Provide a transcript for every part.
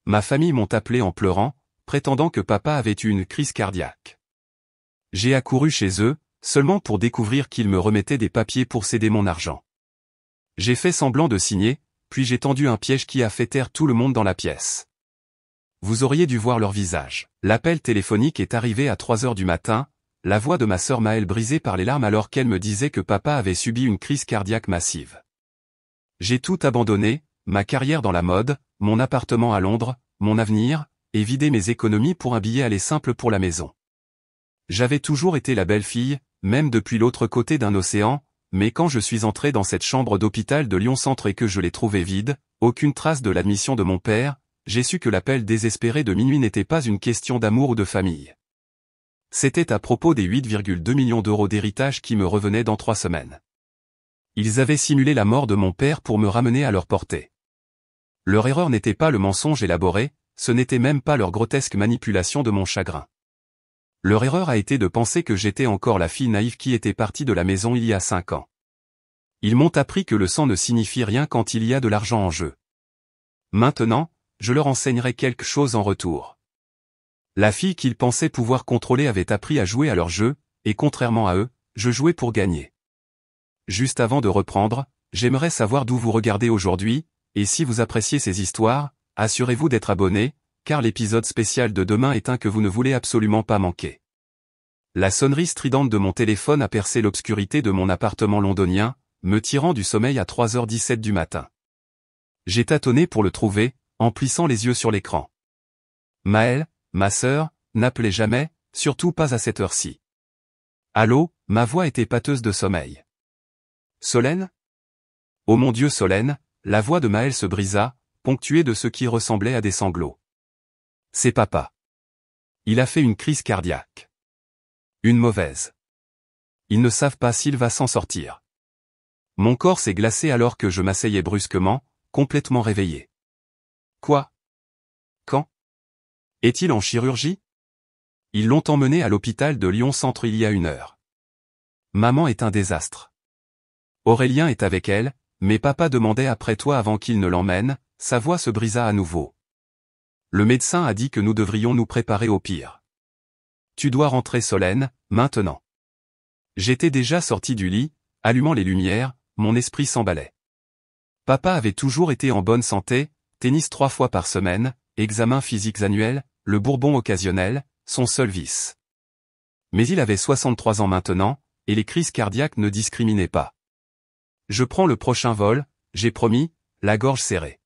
Ma famille m'ont appelé en pleurant, prétendant que papa avait eu une crise cardiaque. J'ai accouru chez eux, seulement pour découvrir qu'ils me remettaient des papiers pour céder mon argent. J'ai fait semblant de signer, puis j'ai tendu un piège qui a fait taire tout le monde dans la pièce. Vous auriez dû voir leur visage. L'appel téléphonique est arrivé à 3 heures du matin, la voix de ma sœur Maëlle brisée par les larmes alors qu'elle me disait que papa avait subi une crise cardiaque massive. J'ai tout abandonné, ma carrière dans la mode, mon appartement à Londres, mon avenir, et vidé mes économies pour un billet aller simple pour la maison. J'avais toujours été la belle fille, même depuis l'autre côté d'un océan, mais quand je suis entré dans cette chambre d'hôpital de Lyon-Centre et que je l'ai trouvée vide, aucune trace de l'admission de mon père, j'ai su que l'appel désespéré de minuit n'était pas une question d'amour ou de famille. C'était à propos des 8,2 millions d'euros d'héritage qui me revenaient dans 3 semaines. Ils avaient simulé la mort de mon père pour me ramener à leur portée. Leur erreur n'était pas le mensonge élaboré, ce n'était même pas leur grotesque manipulation de mon chagrin. Leur erreur a été de penser que j'étais encore la fille naïve qui était partie de la maison il y a 5 ans. Ils m'ont appris que le sang ne signifie rien quand il y a de l'argent en jeu. Maintenant, je leur enseignerai quelque chose en retour. La fille qu'ils pensaient pouvoir contrôler avait appris à jouer à leur jeu, et contrairement à eux, je jouais pour gagner. Juste avant de reprendre, j'aimerais savoir d'où vous regardez aujourd'hui, et si vous appréciez ces histoires, assurez-vous d'être abonné, car l'épisode spécial de demain est un que vous ne voulez absolument pas manquer. La sonnerie stridente de mon téléphone a percé l'obscurité de mon appartement londonien, me tirant du sommeil à 3h17 du matin. J'ai tâtonné pour le trouver, en plissant les yeux sur l'écran. Maëlle, ma sœur, n'appelait jamais, surtout pas à cette heure-ci. Allô, ma voix était pâteuse de sommeil. Solène ? Oh mon Dieu Solène, la voix de Maëlle se brisa, ponctuée de ce qui ressemblait à des sanglots. C'est papa. Il a fait une crise cardiaque. Une mauvaise. Ils ne savent pas s'il va s'en sortir. Mon corps s'est glacé alors que je m'asseyais brusquement, complètement réveillé. Quoi ? Quand ? Est-il en chirurgie ? Ils l'ont emmené à l'hôpital de Lyon-Centre il y a 1 heure. Maman est un désastre. Aurélien est avec elle, mais papa demandait après toi avant qu'il ne l'emmène, sa voix se brisa à nouveau. Le médecin a dit que nous devrions nous préparer au pire. Tu dois rentrer Solène, maintenant. J'étais déjà sorti du lit, allumant les lumières, mon esprit s'emballait. Papa avait toujours été en bonne santé, tennis 3 fois par semaine, examens physiques annuels, le bourbon occasionnel, son seul vice. Mais il avait 63 ans maintenant, et les crises cardiaques ne discriminaient pas. Je prends le prochain vol, j'ai promis, la gorge serrée.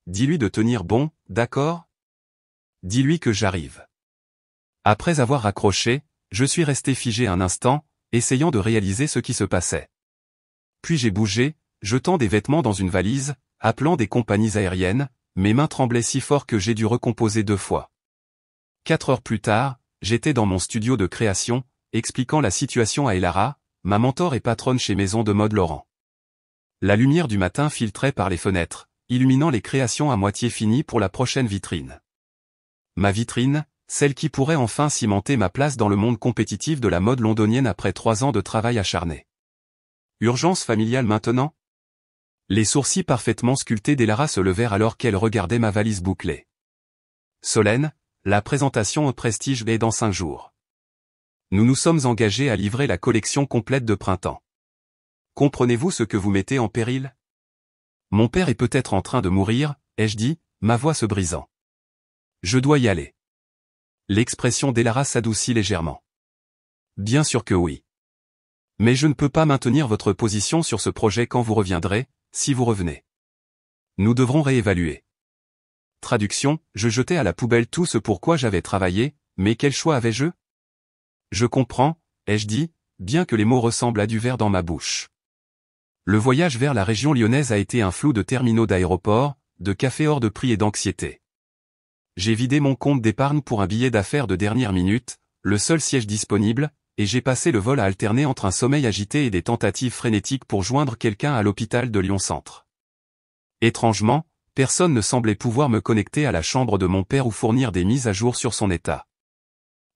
Dis-lui de tenir bon, d'accord ? Dis-lui que j'arrive. Après avoir raccroché, je suis resté figé un instant, essayant de réaliser ce qui se passait. Puis j'ai bougé, jetant des vêtements dans une valise, appelant des compagnies aériennes, mes mains tremblaient si fort que j'ai dû recomposer 2 fois. 4 heures plus tard, j'étais dans mon studio de création, expliquant la situation à Elara, ma mentor et patronne chez Maison de Mode Laurent. La lumière du matin filtrait par les fenêtres, illuminant les créations à moitié finies pour la prochaine vitrine. Ma vitrine, celle qui pourrait enfin cimenter ma place dans le monde compétitif de la mode londonienne après 3 ans de travail acharné. Urgence familiale maintenant ? Les sourcils parfaitement sculptés d'Elara se levèrent alors qu'elle regardait ma valise bouclée. Solène, la présentation au Prestige est dans 5 jours. Nous nous sommes engagés à livrer la collection complète de printemps. Comprenez-vous ce que vous mettez en péril ? Mon père est peut-être en train de mourir, ai-je dit, ma voix se brisant. Je dois y aller. L'expression d'Elara s'adoucit légèrement. Bien sûr que oui. Mais je ne peux pas maintenir votre position sur ce projet quand vous reviendrez, si vous revenez. Nous devrons réévaluer. Traduction, je jetais à la poubelle tout ce pour quoi j'avais travaillé, mais quel choix avais-je ? Je comprends, ai-je dit, bien que les mots ressemblent à du verre dans ma bouche. Le voyage vers la région lyonnaise a été un flou de terminaux d'aéroports, de cafés hors de prix et d'anxiété. J'ai vidé mon compte d'épargne pour un billet d'affaires de dernière minute, le seul siège disponible, et j'ai passé le vol à alterner entre un sommeil agité et des tentatives frénétiques pour joindre quelqu'un à l'hôpital de Lyon-Centre. Étrangement, personne ne semblait pouvoir me connecter à la chambre de mon père ou fournir des mises à jour sur son état.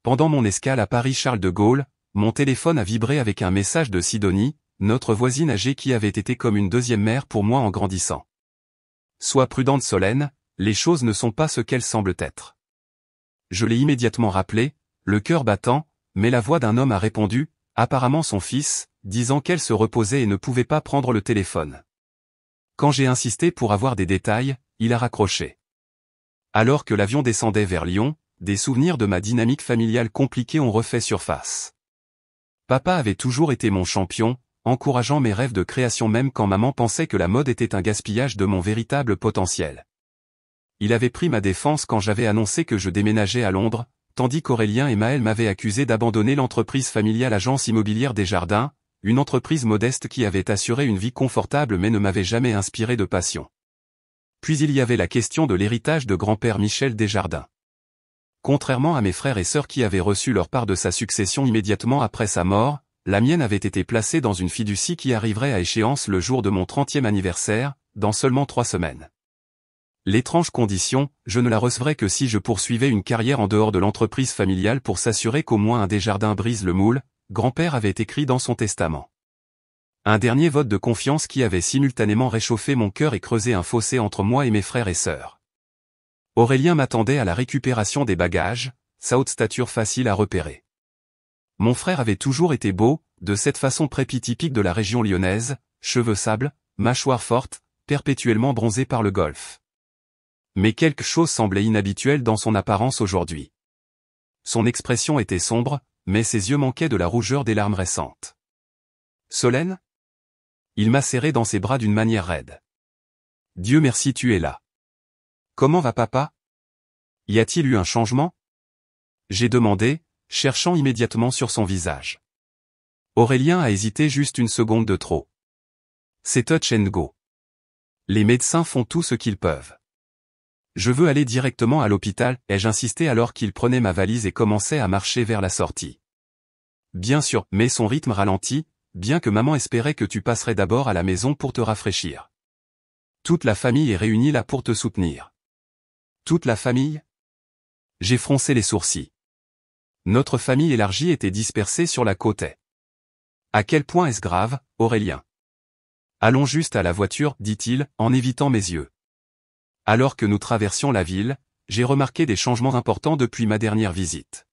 Pendant mon escale à Paris-Charles de Gaulle, mon téléphone a vibré avec un message de Sidonie, notre voisine âgée qui avait été comme une deuxième mère pour moi en grandissant. Sois prudente Solène, les choses ne sont pas ce qu'elles semblent être. Je l'ai immédiatement rappelé, le cœur battant, mais la voix d'un homme a répondu, apparemment son fils, disant qu'elle se reposait et ne pouvait pas prendre le téléphone. Quand j'ai insisté pour avoir des détails, il a raccroché. Alors que l'avion descendait vers Lyon, des souvenirs de ma dynamique familiale compliquée ont refait surface. Papa avait toujours été mon champion, encourageant mes rêves de création même quand maman pensait que la mode était un gaspillage de mon véritable potentiel. Il avait pris ma défense quand j'avais annoncé que je déménageais à Londres, tandis qu'Aurélien et Maël m'avaient accusé d'abandonner l'entreprise familiale Agence Immobilière Desjardins, une entreprise modeste qui avait assuré une vie confortable mais ne m'avait jamais inspiré de passion. Puis il y avait la question de l'héritage de grand-père Michel Desjardins. Contrairement à mes frères et sœurs qui avaient reçu leur part de sa succession immédiatement après sa mort, la mienne avait été placée dans une fiducie qui arriverait à échéance le jour de mon 30e anniversaire, dans seulement 3 semaines. L'étrange condition, je ne la recevrais que si je poursuivais une carrière en dehors de l'entreprise familiale pour s'assurer qu'au moins un Desjardins brise le moule, grand-père avait écrit dans son testament. Un dernier vote de confiance qui avait simultanément réchauffé mon cœur et creusé un fossé entre moi et mes frères et sœurs. Aurélien m'attendait à la récupération des bagages, sa haute stature facile à repérer. Mon frère avait toujours été beau, de cette façon prépi-typique de la région lyonnaise, cheveux sable, mâchoire forte, perpétuellement bronzé par le golf. Mais quelque chose semblait inhabituel dans son apparence aujourd'hui. Son expression était sombre, mais ses yeux manquaient de la rougeur des larmes récentes. Solène ? Il m'a serré dans ses bras d'une manière raide. Dieu merci tu es là. Comment va papa ? Y a-t-il eu un changement ? J'ai demandé, cherchant immédiatement sur son visage. Aurélien a hésité juste une seconde de trop. C'est touch and go. Les médecins font tout ce qu'ils peuvent. Je veux aller directement à l'hôpital, ai-je insisté alors qu'il prenait ma valise et commençait à marcher vers la sortie. Bien sûr, mais son rythme ralentit, bien que maman espérait que tu passerais d'abord à la maison pour te rafraîchir. Toute la famille est réunie là pour te soutenir. Toute la famille ? J'ai froncé les sourcils. Notre famille élargie était dispersée sur la côte est. À quel point est-ce grave, Aurélien ? Allons juste à la voiture, dit-il, en évitant mes yeux. Alors que nous traversions la ville, j'ai remarqué des changements importants depuis ma dernière visite.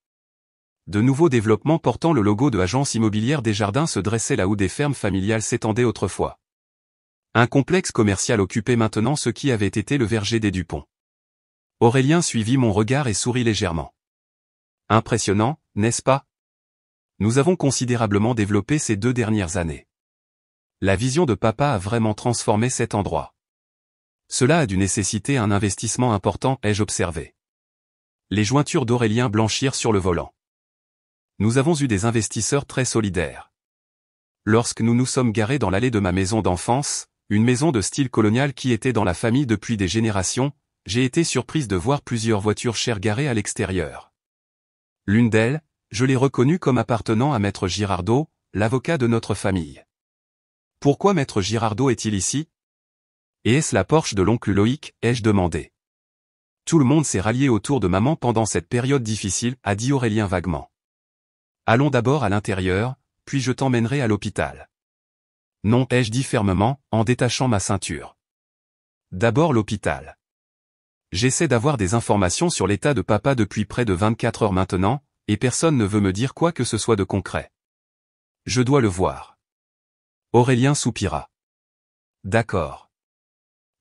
De nouveaux développements portant le logo de Agence Immobilière Desjardins se dressaient là où des fermes familiales s'étendaient autrefois. Un complexe commercial occupait maintenant ce qui avait été le verger des Dupont. Aurélien suivit mon regard et sourit légèrement. Impressionnant, n'est-ce pas ? Nous avons considérablement développé ces 2 dernières années. La vision de papa a vraiment transformé cet endroit. Cela a dû nécessiter un investissement important, ai-je observé. Les jointures d'Aurélien blanchirent sur le volant. Nous avons eu des investisseurs très solidaires. Lorsque nous nous sommes garés dans l'allée de ma maison d'enfance, une maison de style colonial qui était dans la famille depuis des générations, j'ai été surprise de voir plusieurs voitures chères garées à l'extérieur. L'une d'elles, je l'ai reconnue comme appartenant à Maître Girardot, l'avocat de notre famille. Pourquoi Maître Girardot est-il ici ? Et est-ce la Porsche de l'oncle Loïc, ai-je demandé. Tout le monde s'est rallié autour de maman pendant cette période difficile, a dit Aurélien vaguement. Allons d'abord à l'intérieur, puis je t'emmènerai à l'hôpital. Non, ai-je dit fermement, en détachant ma ceinture. D'abord l'hôpital. J'essaie d'avoir des informations sur l'état de papa depuis près de 24 heures maintenant, et personne ne veut me dire quoi que ce soit de concret. Je dois le voir. Aurélien soupira. D'accord.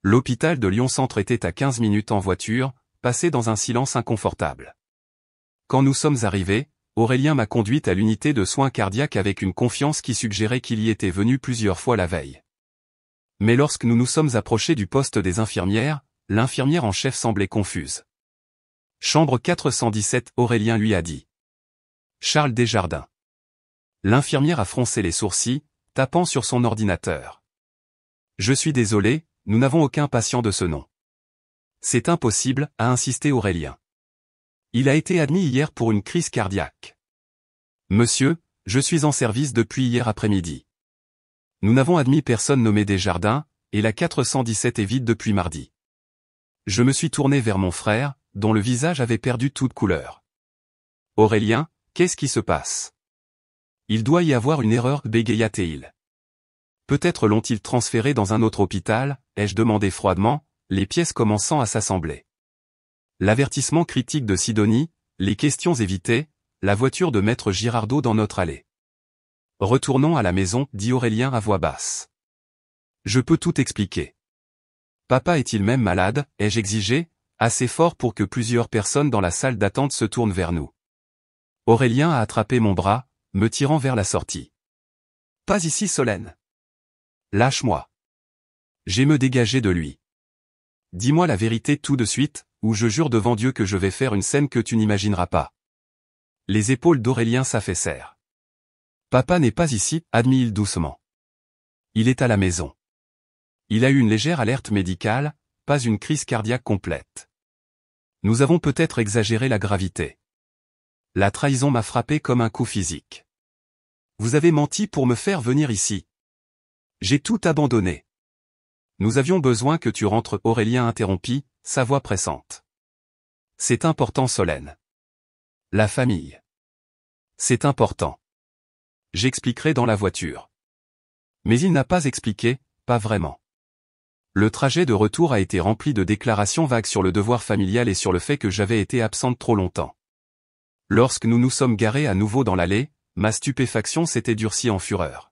L'hôpital de Lyon-Centre était à 15 minutes en voiture, passé dans un silence inconfortable. Quand nous sommes arrivés, Aurélien m'a conduite à l'unité de soins cardiaques avec une confiance qui suggérait qu'il y était venu plusieurs fois la veille. Mais lorsque nous nous sommes approchés du poste des infirmières, l'infirmière en chef semblait confuse. Chambre 417, Aurélien lui a dit. Charles Desjardins. L'infirmière a froncé les sourcils, tapant sur son ordinateur. Je suis désolé, nous n'avons aucun patient de ce nom. C'est impossible, a insisté Aurélien. Il a été admis hier pour une crise cardiaque. Monsieur, je suis en service depuis hier après-midi. Nous n'avons admis personne nommé Desjardins, et la 417 est vide depuis mardi. Je me suis tourné vers mon frère, dont le visage avait perdu toute couleur. Aurélien, qu'est-ce qui se passe ? Il doit y avoir une erreur, bégaya-t-il. Peut-être l'ont-ils transféré dans un autre hôpital, ai-je demandé froidement, les pièces commençant à s'assembler. L'avertissement critique de Sidonie, les questions évitées, la voiture de maître Girardot dans notre allée. Retournons à la maison, dit Aurélien à voix basse. Je peux tout expliquer. Papa est-il même malade, ai-je exigé, assez fort pour que plusieurs personnes dans la salle d'attente se tournent vers nous. Aurélien a attrapé mon bras, me tirant vers la sortie. Pas ici, Solène. Lâche-moi. J'ai me dégagé de lui. Dis-moi la vérité tout de suite, ou je jure devant Dieu que je vais faire une scène que tu n'imagineras pas. Les épaules d'Aurélien s'affaissèrent. Papa n'est pas ici, admit-il doucement. Il est à la maison. Il a eu une légère alerte médicale, pas une crise cardiaque complète. Nous avons peut-être exagéré la gravité. La trahison m'a frappé comme un coup physique. Vous avez menti pour me faire venir ici. J'ai tout abandonné. Nous avions besoin que tu rentres, Aurélien interrompit, sa voix pressante. C'est important, Solène. La famille. C'est important. J'expliquerai dans la voiture. Mais il n'a pas expliqué, pas vraiment. Le trajet de retour a été rempli de déclarations vagues sur le devoir familial et sur le fait que j'avais été absente trop longtemps. Lorsque nous nous sommes garés à nouveau dans l'allée, ma stupéfaction s'était durcie en fureur.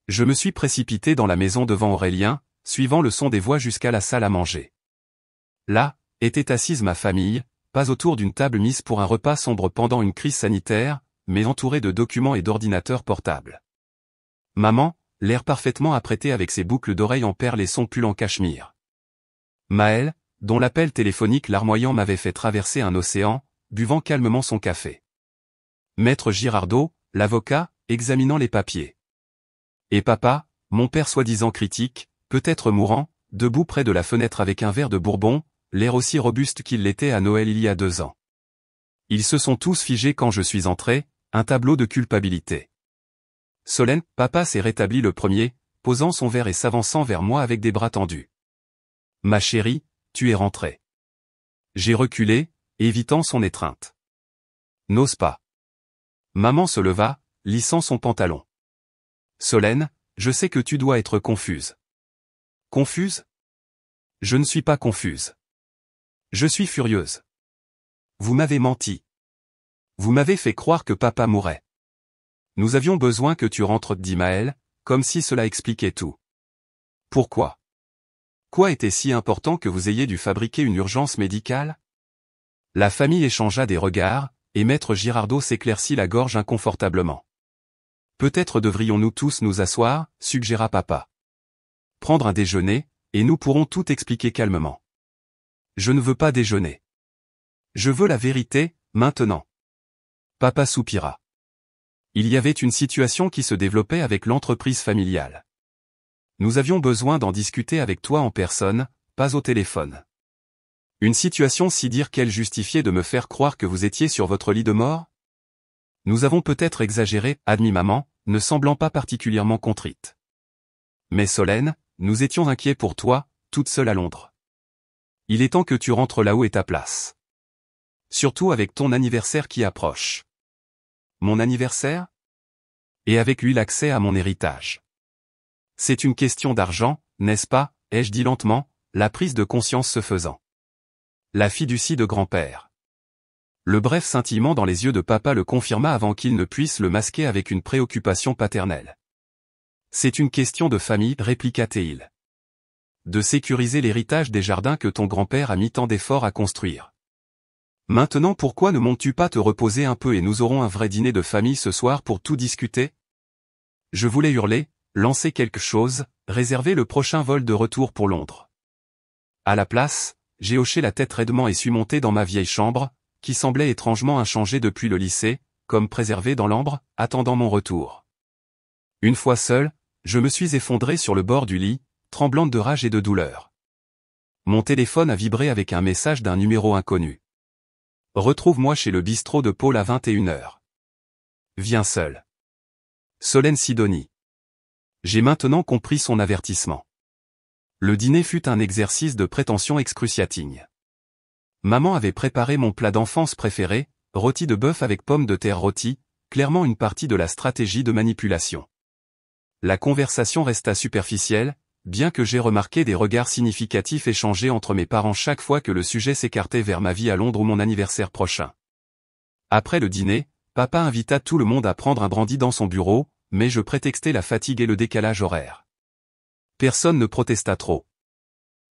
Je me suis précipité dans la maison devant Aurélien, suivant le son des voix jusqu'à la salle à manger. Là, était assise ma famille, pas autour d'une table mise pour un repas sombre pendant une crise sanitaire, mais entourée de documents et d'ordinateurs portables. Maman, l'air parfaitement apprêté avec ses boucles d'oreilles en perles et son pull en cachemire. Maëlle, dont l'appel téléphonique larmoyant m'avait fait traverser un océan, buvant calmement son café. Maître Girardot, l'avocat, examinant les papiers. Et papa, mon père soi-disant critique, peut-être mourant, debout près de la fenêtre avec un verre de bourbon, l'air aussi robuste qu'il l'était à Noël il y a 2 ans. Ils se sont tous figés quand je suis entré, un tableau de culpabilité. Solène, papa s'est rétabli le premier, posant son verre et s'avançant vers moi avec des bras tendus. Ma chérie, tu es rentrée. J'ai reculé, évitant son étreinte. N'ose pas. Maman se leva, lissant son pantalon. Solène, je sais que tu dois être confuse. Confuse? Je ne suis pas confuse. Je suis furieuse. Vous m'avez menti. Vous m'avez fait croire que papa mourait. Nous avions besoin que tu rentres, dit Maëlle, comme si cela expliquait tout. Pourquoi? Quoi était si important que vous ayez dû fabriquer une urgence médicale? La famille échangea des regards, et maître Girardot s'éclaircit la gorge inconfortablement. Peut-être devrions-nous tous nous asseoir, suggéra papa. Prendre un déjeuner, et nous pourrons tout expliquer calmement. Je ne veux pas déjeuner. Je veux la vérité, maintenant. Papa soupira. Il y avait une situation qui se développait avec l'entreprise familiale. Nous avions besoin d'en discuter avec toi en personne, pas au téléphone. Une situation si dire qu'elle justifiait de me faire croire que vous étiez sur votre lit de mort? Nous avons peut-être exagéré, admit maman, ne semblant pas particulièrement contrite. Mais Solène, nous étions inquiets pour toi, toute seule à Londres. Il est temps que tu rentres là où est ta place. Surtout avec ton anniversaire qui approche. Mon anniversaire? Et avec lui l'accès à mon héritage. C'est une question d'argent, n'est-ce pas, ai-je dit lentement, la prise de conscience se faisant. La fiducie de grand-père. Le bref scintillement dans les yeux de papa le confirma avant qu'il ne puisse le masquer avec une préoccupation paternelle. C'est une question de famille, répliqua-t-il. De sécuriser l'héritage des jardins que ton grand-père a mis tant d'efforts à construire. Maintenant pourquoi ne montes-tu pas te reposer un peu et nous aurons un vrai dîner de famille ce soir pour tout discuter? Je voulais hurler, lancer quelque chose, réserver le prochain vol de retour pour Londres. À la place, j'ai hoché la tête raidement et suis monté dans ma vieille chambre, qui semblait étrangement inchangée depuis le lycée, comme préservée dans l'ambre, attendant mon retour. Une fois seul, je me suis effondré sur le bord du lit, tremblante de rage et de douleur. Mon téléphone a vibré avec un message d'un numéro inconnu. Retrouve-moi chez le bistrot de Paul à 21h. Viens seul. Solène Sidonie. J'ai maintenant compris son avertissement. Le dîner fut un exercice de prétention excruciating. Maman avait préparé mon plat d'enfance préféré, rôti de bœuf avec pommes de terre rôties, clairement une partie de la stratégie de manipulation. La conversation resta superficielle, bien que j'ai remarqué des regards significatifs échangés entre mes parents chaque fois que le sujet s'écartait vers ma vie à Londres ou mon anniversaire prochain. Après le dîner, papa invita tout le monde à prendre un brandy dans son bureau, mais je prétextai la fatigue et le décalage horaire. Personne ne protesta trop.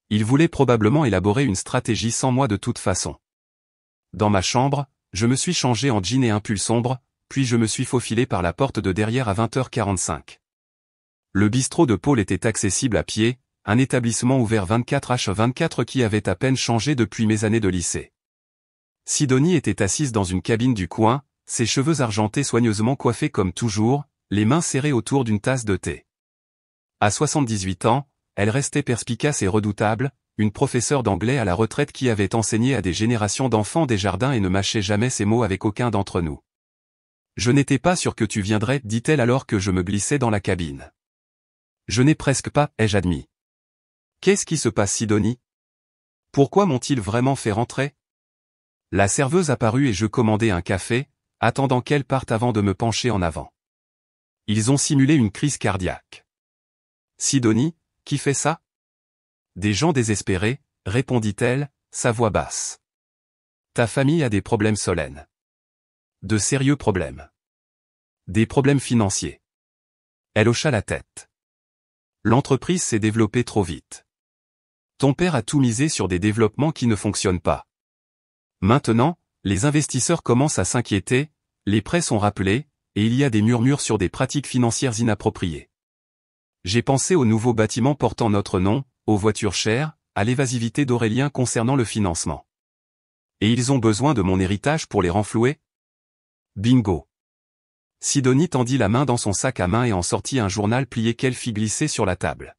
Il voulait probablement élaborer une stratégie sans moi de toute façon. Dans ma chambre, je me suis changé en jean et un pull sombre, puis je me suis faufilé par la porte de derrière à 20h45. Le bistrot de Paul était accessible à pied, un établissement ouvert 24h24 qui avait à peine changé depuis mes années de lycée. Sidonie était assise dans une cabine du coin, ses cheveux argentés soigneusement coiffés comme toujours, les mains serrées autour d'une tasse de thé. À 78 ans, elle restait perspicace et redoutable, une professeure d'anglais à la retraite qui avait enseigné à des générations d'enfants des jardins et ne mâchait jamais ses mots avec aucun d'entre nous. « Je n'étais pas sûr que tu viendrais, dit-elle alors que je me glissais dans la cabine. Je n'ai presque pas, ai-je admis. Qu'est-ce qui se passe, Sidonie? Pourquoi m'ont-ils vraiment fait rentrer? La serveuse apparut et je commandai un café, attendant qu'elle parte avant de me pencher en avant. Ils ont simulé une crise cardiaque. Sidonie, qui fait ça? Des gens désespérés, répondit-elle, sa voix basse. Ta famille a des problèmes solennes. De sérieux problèmes. Des problèmes financiers. Elle hocha la tête. L'entreprise s'est développée trop vite. Ton père a tout misé sur des développements qui ne fonctionnent pas. Maintenant, les investisseurs commencent à s'inquiéter, les prêts sont rappelés, et il y a des murmures sur des pratiques financières inappropriées. J'ai pensé aux nouveaux bâtiments portant notre nom, aux voitures chères, à l'évasivité d'Aurélien concernant le financement. Et ils ont besoin de mon héritage pour les renflouer? Bingo. Sidonie tendit la main dans son sac à main et en sortit un journal plié qu'elle fit glisser sur la table.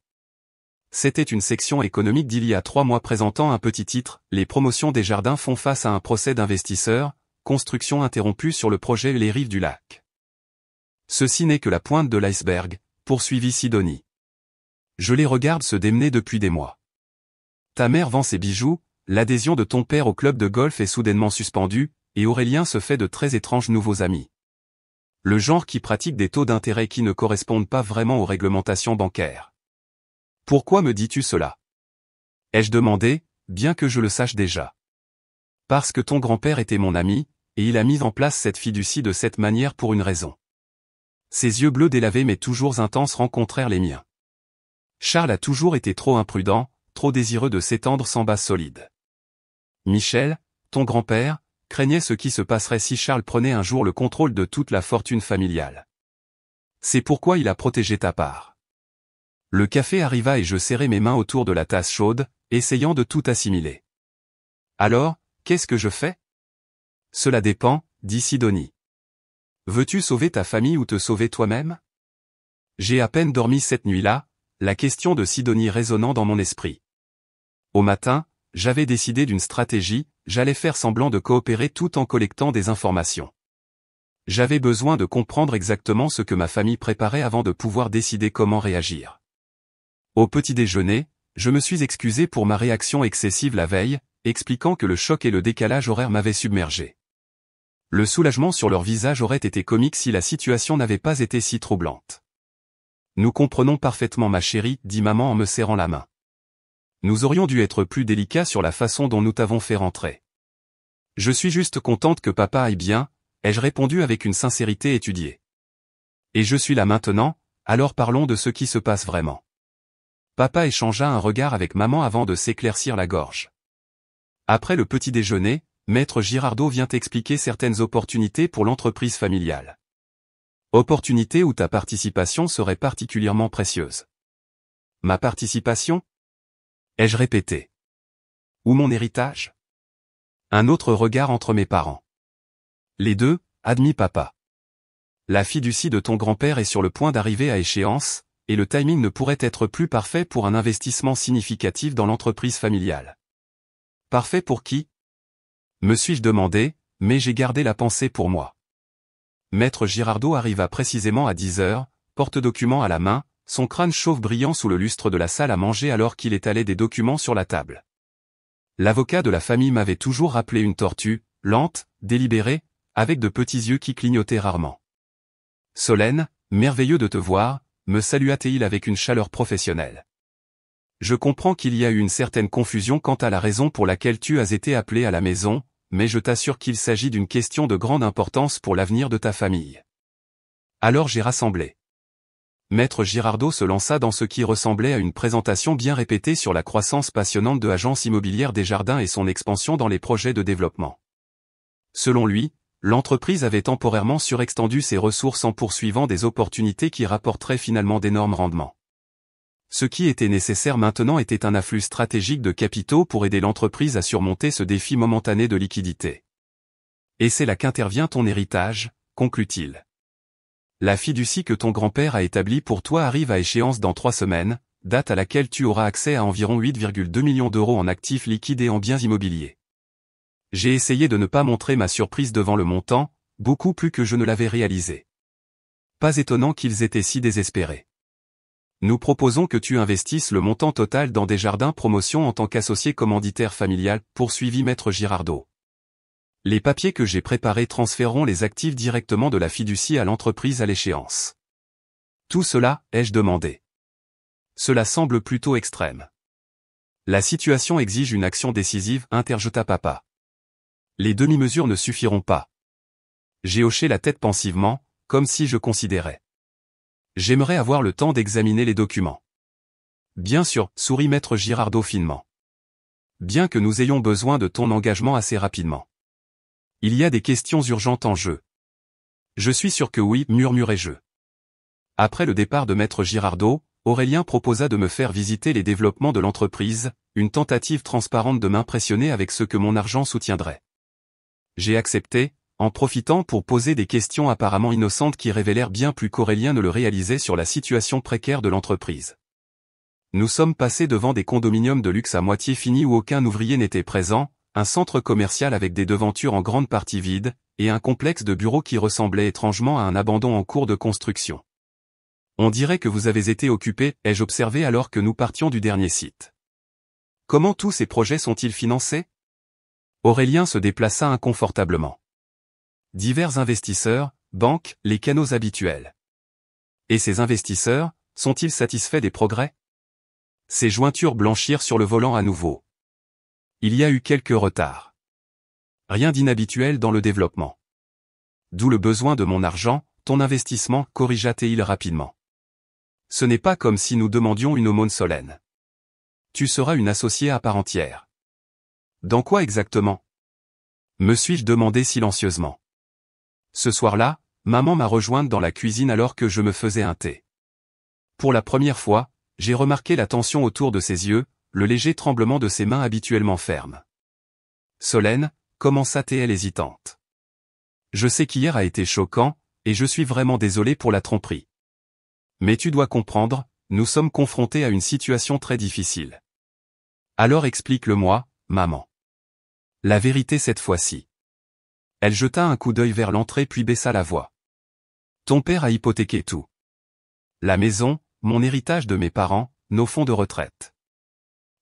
C'était une section économique d'il y a 3 mois présentant un petit titre, Les promotions des jardins font face à un procès d'investisseurs, construction interrompue sur le projet Les Rives du Lac. Ceci n'est que la pointe de l'iceberg, poursuivit Sidonie. Je les regarde se démener depuis des mois. Ta mère vend ses bijoux, l'adhésion de ton père au club de golf est soudainement suspendue, et Aurélien se fait de très étranges nouveaux amis. Le genre qui pratique des taux d'intérêt qui ne correspondent pas vraiment aux réglementations bancaires. Pourquoi me dis-tu cela? Ai-je demandé, bien que je le sache déjà. Parce que ton grand-père était mon ami, et il a mis en place cette fiducie de cette manière pour une raison. Ses yeux bleus délavés mais toujours intenses rencontrèrent les miens. Charles a toujours été trop imprudent, trop désireux de s'étendre sans base solide. Michel, ton grand-père, craignait ce qui se passerait si Charles prenait un jour le contrôle de toute la fortune familiale. C'est pourquoi il a protégé ta part. Le café arriva et je serrai mes mains autour de la tasse chaude, essayant de tout assimiler. Alors, qu'est-ce que je fais? Cela dépend, dit Sidonie. Veux-tu sauver ta famille ou te sauver toi-même? J'ai à peine dormi cette nuit-là, la question de Sidonie résonnant dans mon esprit. Au matin, j'avais décidé d'une stratégie, j'allais faire semblant de coopérer tout en collectant des informations. J'avais besoin de comprendre exactement ce que ma famille préparait avant de pouvoir décider comment réagir. Au petit déjeuner, je me suis excusé pour ma réaction excessive la veille, expliquant que le choc et le décalage horaire m'avaient submergé. Le soulagement sur leur visage aurait été comique si la situation n'avait pas été si troublante. Nous comprenons parfaitement ma chérie, dit maman en me serrant la main. Nous aurions dû être plus délicats sur la façon dont nous t'avons fait rentrer. Je suis juste contente que papa aille bien, ai-je répondu avec une sincérité étudiée. Et je suis là maintenant, alors parlons de ce qui se passe vraiment. Papa échangea un regard avec maman avant de s'éclaircir la gorge. Après le petit déjeuner, Maître Girardot vient expliquer certaines opportunités pour l'entreprise familiale. Opportunités où ta participation serait particulièrement précieuse. Ma participation? Ai-je répété. Ou mon héritage? Un autre regard entre mes parents. Les deux, admit papa. La fiducie de ton grand-père est sur le point d'arriver à échéance, et le timing ne pourrait être plus parfait pour un investissement significatif dans l'entreprise familiale. Parfait pour qui? Me suis-je demandé, mais j'ai gardé la pensée pour moi. Maître Girardot arriva précisément à 10 heures, porte-documents à la main, son crâne chauve brillant sous le lustre de la salle à manger alors qu'il étalait des documents sur la table. L'avocat de la famille m'avait toujours rappelé une tortue, lente, délibérée, avec de petits yeux qui clignotaient rarement. Solène, merveilleux de te voir, me salua-t-il avec une chaleur professionnelle. Je comprends qu'il y a eu une certaine confusion quant à la raison pour laquelle tu as été appelé à la maison, mais je t'assure qu'il s'agit d'une question de grande importance pour l'avenir de ta famille. Alors j'ai rassemblé. Maître Girardot se lança dans ce qui ressemblait à une présentation bien répétée sur la croissance passionnante de Agence Immobilière Desjardins et son expansion dans les projets de développement. Selon lui, l'entreprise avait temporairement surextendu ses ressources en poursuivant des opportunités qui rapporteraient finalement d'énormes rendements. Ce qui était nécessaire maintenant était un afflux stratégique de capitaux pour aider l'entreprise à surmonter ce défi momentané de liquidité. Et c'est là qu'intervient ton héritage, conclut-il. La fiducie que ton grand-père a établie pour toi arrive à échéance dans 3 semaines, date à laquelle tu auras accès à environ 8,2 millions d'euros en actifs liquides et en biens immobiliers. J'ai essayé de ne pas montrer ma surprise devant le montant, beaucoup plus que je ne l'avais réalisé. Pas étonnant qu'ils étaient si désespérés. Nous proposons que tu investisses le montant total dans Desjardins Promotion en tant qu'associé commanditaire familial, poursuivit Maître Girardot. Les papiers que j'ai préparés transféreront les actifs directement de la fiducie à l'entreprise à l'échéance. Tout cela, ai-je demandé. Cela semble plutôt extrême. La situation exige une action décisive, interjeta papa. Les demi-mesures ne suffiront pas. J'ai hoché la tête pensivement, comme si je considérais. J'aimerais avoir le temps d'examiner les documents. Bien sûr, sourit Maître Girardot finement. Bien que nous ayons besoin de ton engagement assez rapidement. Il y a des questions urgentes en jeu. Je suis sûr que oui, murmurai-je. Après le départ de Maître Girardot, Aurélien proposa de me faire visiter les développements de l'entreprise, une tentative transparente de m'impressionner avec ce que mon argent soutiendrait. J'ai accepté, en profitant pour poser des questions apparemment innocentes qui révélèrent bien plus qu'Aurélien ne le réalisait sur la situation précaire de l'entreprise. Nous sommes passés devant des condominiums de luxe à moitié finis où aucun ouvrier n'était présent, un centre commercial avec des devantures en grande partie vides, et un complexe de bureaux qui ressemblait étrangement à un abandon en cours de construction. On dirait que vous avez été occupé, ai-je observé alors que nous partions du dernier site. Comment tous ces projets sont-ils financés? Aurélien se déplaça inconfortablement. Divers investisseurs, banques, les canaux habituels. Et ces investisseurs, sont-ils satisfaits des progrès? Ces jointures blanchirent sur le volant à nouveau. Il y a eu quelques retards. Rien d'inhabituel dans le développement. D'où le besoin de mon argent, ton investissement, corrigea Théil rapidement. Ce n'est pas comme si nous demandions une aumône solenne. Tu seras une associée à part entière. Dans quoi exactement? Me suis-je demandé silencieusement. Ce soir-là, maman m'a rejointe dans la cuisine alors que je me faisais un thé. Pour la première fois, j'ai remarqué la tension autour de ses yeux, le léger tremblement de ses mains habituellement fermes. Solène, commença-t-elle hésitante. Je sais qu'hier a été choquant, et je suis vraiment désolé pour la tromperie. Mais tu dois comprendre, nous sommes confrontés à une situation très difficile. Alors explique-le-moi, maman. La vérité cette fois-ci. Elle jeta un coup d'œil vers l'entrée puis baissa la voix. Ton père a hypothéqué tout. La maison, mon héritage de mes parents, nos fonds de retraite.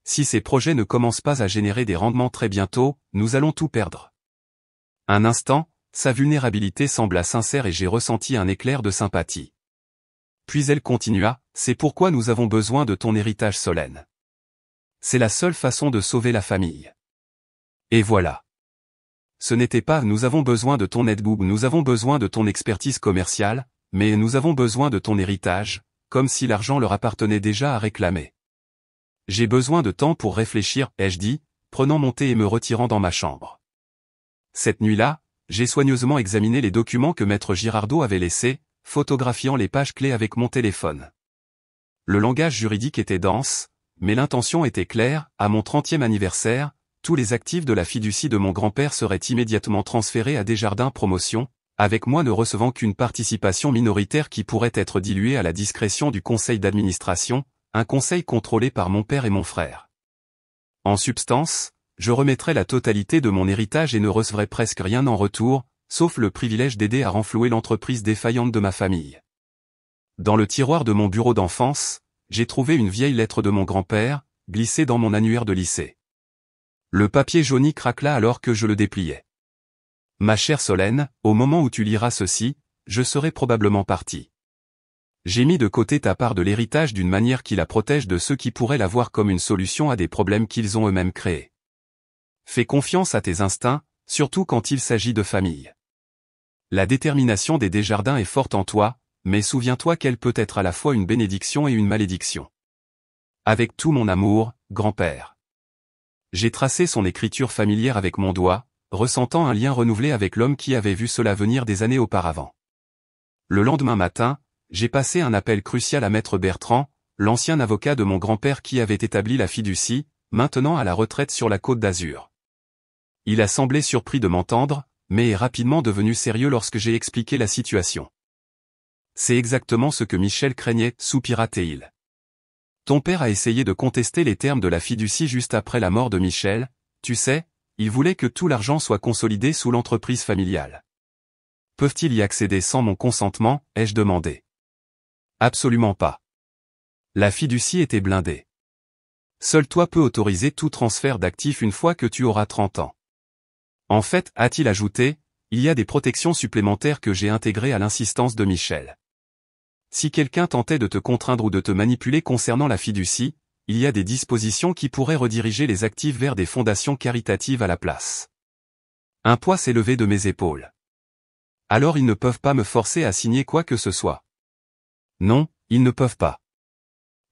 Si ces projets ne commencent pas à générer des rendements très bientôt, nous allons tout perdre. Un instant, sa vulnérabilité sembla sincère et j'ai ressenti un éclair de sympathie. Puis elle continua, c'est pourquoi nous avons besoin de ton héritage Solène. C'est la seule façon de sauver la famille. Et voilà. Ce n'était pas nous avons besoin de ton aide-boub, nous avons besoin de ton expertise commerciale, mais nous avons besoin de ton héritage, comme si l'argent leur appartenait déjà à réclamer. J'ai besoin de temps pour réfléchir, ai-je dit, prenant mon thé et me retirant dans ma chambre. Cette nuit-là, j'ai soigneusement examiné les documents que Maître Girardot avait laissés, photographiant les pages clés avec mon téléphone. Le langage juridique était dense, mais l'intention était claire, à mon 30e anniversaire, tous les actifs de la fiducie de mon grand-père seraient immédiatement transférés à Desjardins Promotion, avec moi ne recevant qu'une participation minoritaire qui pourrait être diluée à la discrétion du conseil d'administration, un conseil contrôlé par mon père et mon frère. En substance, je remettrai la totalité de mon héritage et ne recevrai presque rien en retour, sauf le privilège d'aider à renflouer l'entreprise défaillante de ma famille. Dans le tiroir de mon bureau d'enfance, j'ai trouvé une vieille lettre de mon grand-père, glissée dans mon annuaire de lycée. Le papier jauni craquela alors que je le dépliais. Ma chère Solène, au moment où tu liras ceci, je serai probablement parti. J'ai mis de côté ta part de l'héritage d'une manière qui la protège de ceux qui pourraient la voir comme une solution à des problèmes qu'ils ont eux-mêmes créés. Fais confiance à tes instincts, surtout quand il s'agit de famille. La détermination des Desjardins est forte en toi, mais souviens-toi qu'elle peut être à la fois une bénédiction et une malédiction. Avec tout mon amour, grand-père. J'ai tracé son écriture familière avec mon doigt, ressentant un lien renouvelé avec l'homme qui avait vu cela venir des années auparavant. Le lendemain matin, j'ai passé un appel crucial à Maître Bertrand, l'ancien avocat de mon grand-père qui avait établi la fiducie, maintenant à la retraite sur la Côte d'Azur. Il a semblé surpris de m'entendre, mais est rapidement devenu sérieux lorsque j'ai expliqué la situation. C'est exactement ce que Michel craignait, soupira-t-il. Ton père a essayé de contester les termes de la fiducie juste après la mort de Michel, tu sais, il voulait que tout l'argent soit consolidé sous l'entreprise familiale. Peuvent-ils y accéder sans mon consentement, ai-je demandé. Absolument pas. La fiducie était blindée. Seul toi peux autoriser tout transfert d'actifs une fois que tu auras 30 ans. En fait, a-t-il ajouté, il y a des protections supplémentaires que j'ai intégrées à l'insistance de Michel. Si quelqu'un tentait de te contraindre ou de te manipuler concernant la fiducie, il y a des dispositions qui pourraient rediriger les actifs vers des fondations caritatives à la place. Un poids s'est levé de mes épaules. Alors ils ne peuvent pas me forcer à signer quoi que ce soit. Non, ils ne peuvent pas.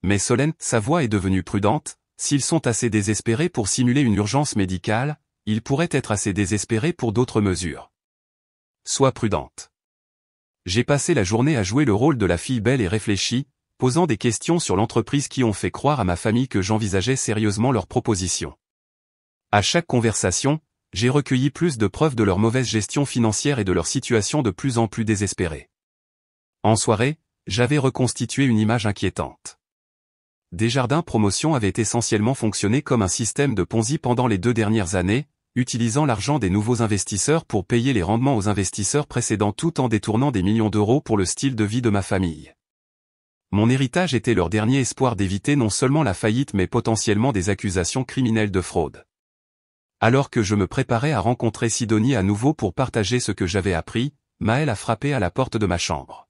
Mais Solène, sa voix est devenue prudente, s'ils sont assez désespérés pour simuler une urgence médicale, ils pourraient être assez désespérés pour d'autres mesures. Sois prudente. J'ai passé la journée à jouer le rôle de la fille belle et réfléchie, posant des questions sur l'entreprise qui ont fait croire à ma famille que j'envisageais sérieusement leurs propositions. À chaque conversation, j'ai recueilli plus de preuves de leur mauvaise gestion financière et de leur situation de plus en plus désespérée. En soirée, j'avais reconstitué une image inquiétante. Desjardins Promotion avait essentiellement fonctionné comme un système de Ponzi pendant les 2 dernières années, utilisant l'argent des nouveaux investisseurs pour payer les rendements aux investisseurs précédents tout en détournant des millions d'euros pour le style de vie de ma famille. Mon héritage était leur dernier espoir d'éviter non seulement la faillite mais potentiellement des accusations criminelles de fraude. Alors que je me préparais à rencontrer Sidonie à nouveau pour partager ce que j'avais appris, Maëlle a frappé à la porte de ma chambre.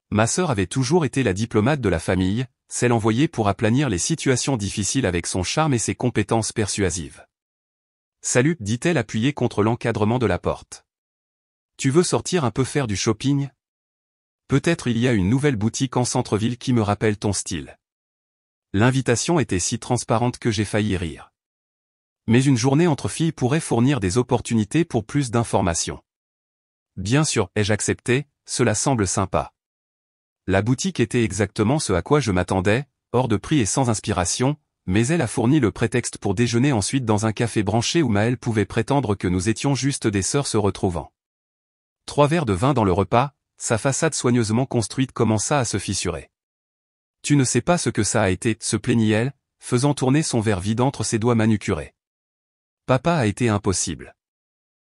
Ma sœur avait toujours été la diplomate de la famille, celle envoyée pour aplanir les situations difficiles avec son charme et ses compétences persuasives. « Salut » dit-elle appuyée contre l'encadrement de la porte. « Tu veux sortir un peu faire du shopping ? Peut-être il y a une nouvelle boutique en centre-ville qui me rappelle ton style. » L'invitation était si transparente que j'ai failli rire. Mais une journée entre filles pourrait fournir des opportunités pour plus d'informations. Bien sûr, ai-je accepté, cela semble sympa. La boutique était exactement ce à quoi je m'attendais, hors de prix et sans inspiration, mais elle a fourni le prétexte pour déjeuner ensuite dans un café branché où Maëlle pouvait prétendre que nous étions juste des sœurs se retrouvant. 3 verres de vin dans le repas, sa façade soigneusement construite commença à se fissurer. « Tu ne sais pas ce que ça a été, » se plaignit-elle, faisant tourner son verre vide entre ses doigts manucurés. Papa a été impossible.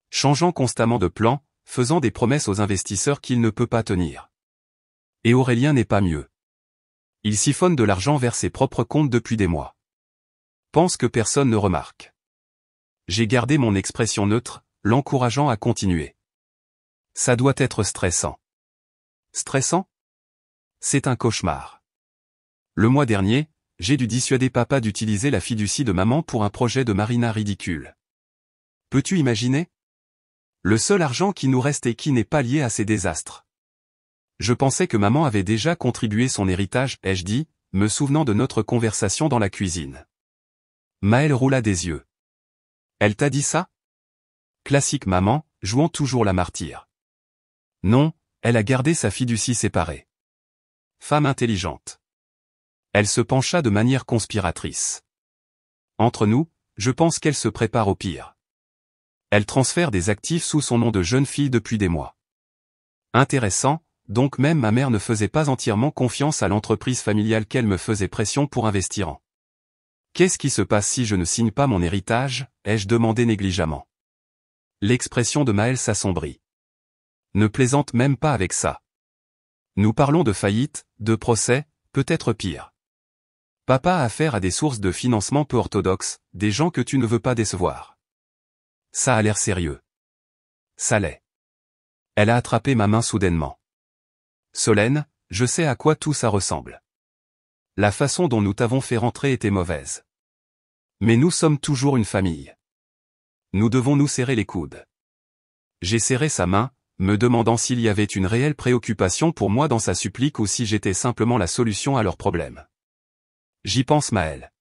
Changeant constamment de plan, faisant des promesses aux investisseurs qu'il ne peut pas tenir. Et Aurélien n'est pas mieux. Il siphonne de l'argent vers ses propres comptes depuis des mois. Pense que personne ne remarque. J'ai gardé mon expression neutre, l'encourageant à continuer. Ça doit être stressant. Stressant ? C'est un cauchemar. Le mois dernier, j'ai dû dissuader papa d'utiliser la fiducie de maman pour un projet de marina ridicule. Peux-tu imaginer ? Le seul argent qui nous reste et qui n'est pas lié à ces désastres. Je pensais que maman avait déjà contribué son héritage, ai-je dit, me souvenant de notre conversation dans la cuisine. Maëlle roula des yeux. Elle t'a dit ça ? Classique maman, jouant toujours la martyre. Non, elle a gardé sa fiducie séparée. Femme intelligente. Elle se pencha de manière conspiratrice. Entre nous, je pense qu'elle se prépare au pire. Elle transfère des actifs sous son nom de jeune fille depuis des mois. Intéressant. Donc même ma mère ne faisait pas entièrement confiance à l'entreprise familiale qu'elle me faisait pression pour investir en. Qu'est-ce qui se passe si je ne signe pas mon héritage, ai-je demandé négligemment. L'expression de Maëlle s'assombrit. Ne plaisante même pas avec ça. Nous parlons de faillite, de procès, peut-être pire. Papa a affaire à des sources de financement peu orthodoxes, des gens que tu ne veux pas décevoir. Ça a l'air sérieux. Ça l'est. Elle a attrapé ma main soudainement. Solène, je sais à quoi tout ça ressemble. La façon dont nous t'avons fait rentrer était mauvaise. Mais nous sommes toujours une famille. Nous devons nous serrer les coudes. » J'ai serré sa main, me demandant s'il y avait une réelle préoccupation pour moi dans sa supplique ou si j'étais simplement la solution à leurs problèmes. « J'y pense, Maëlle.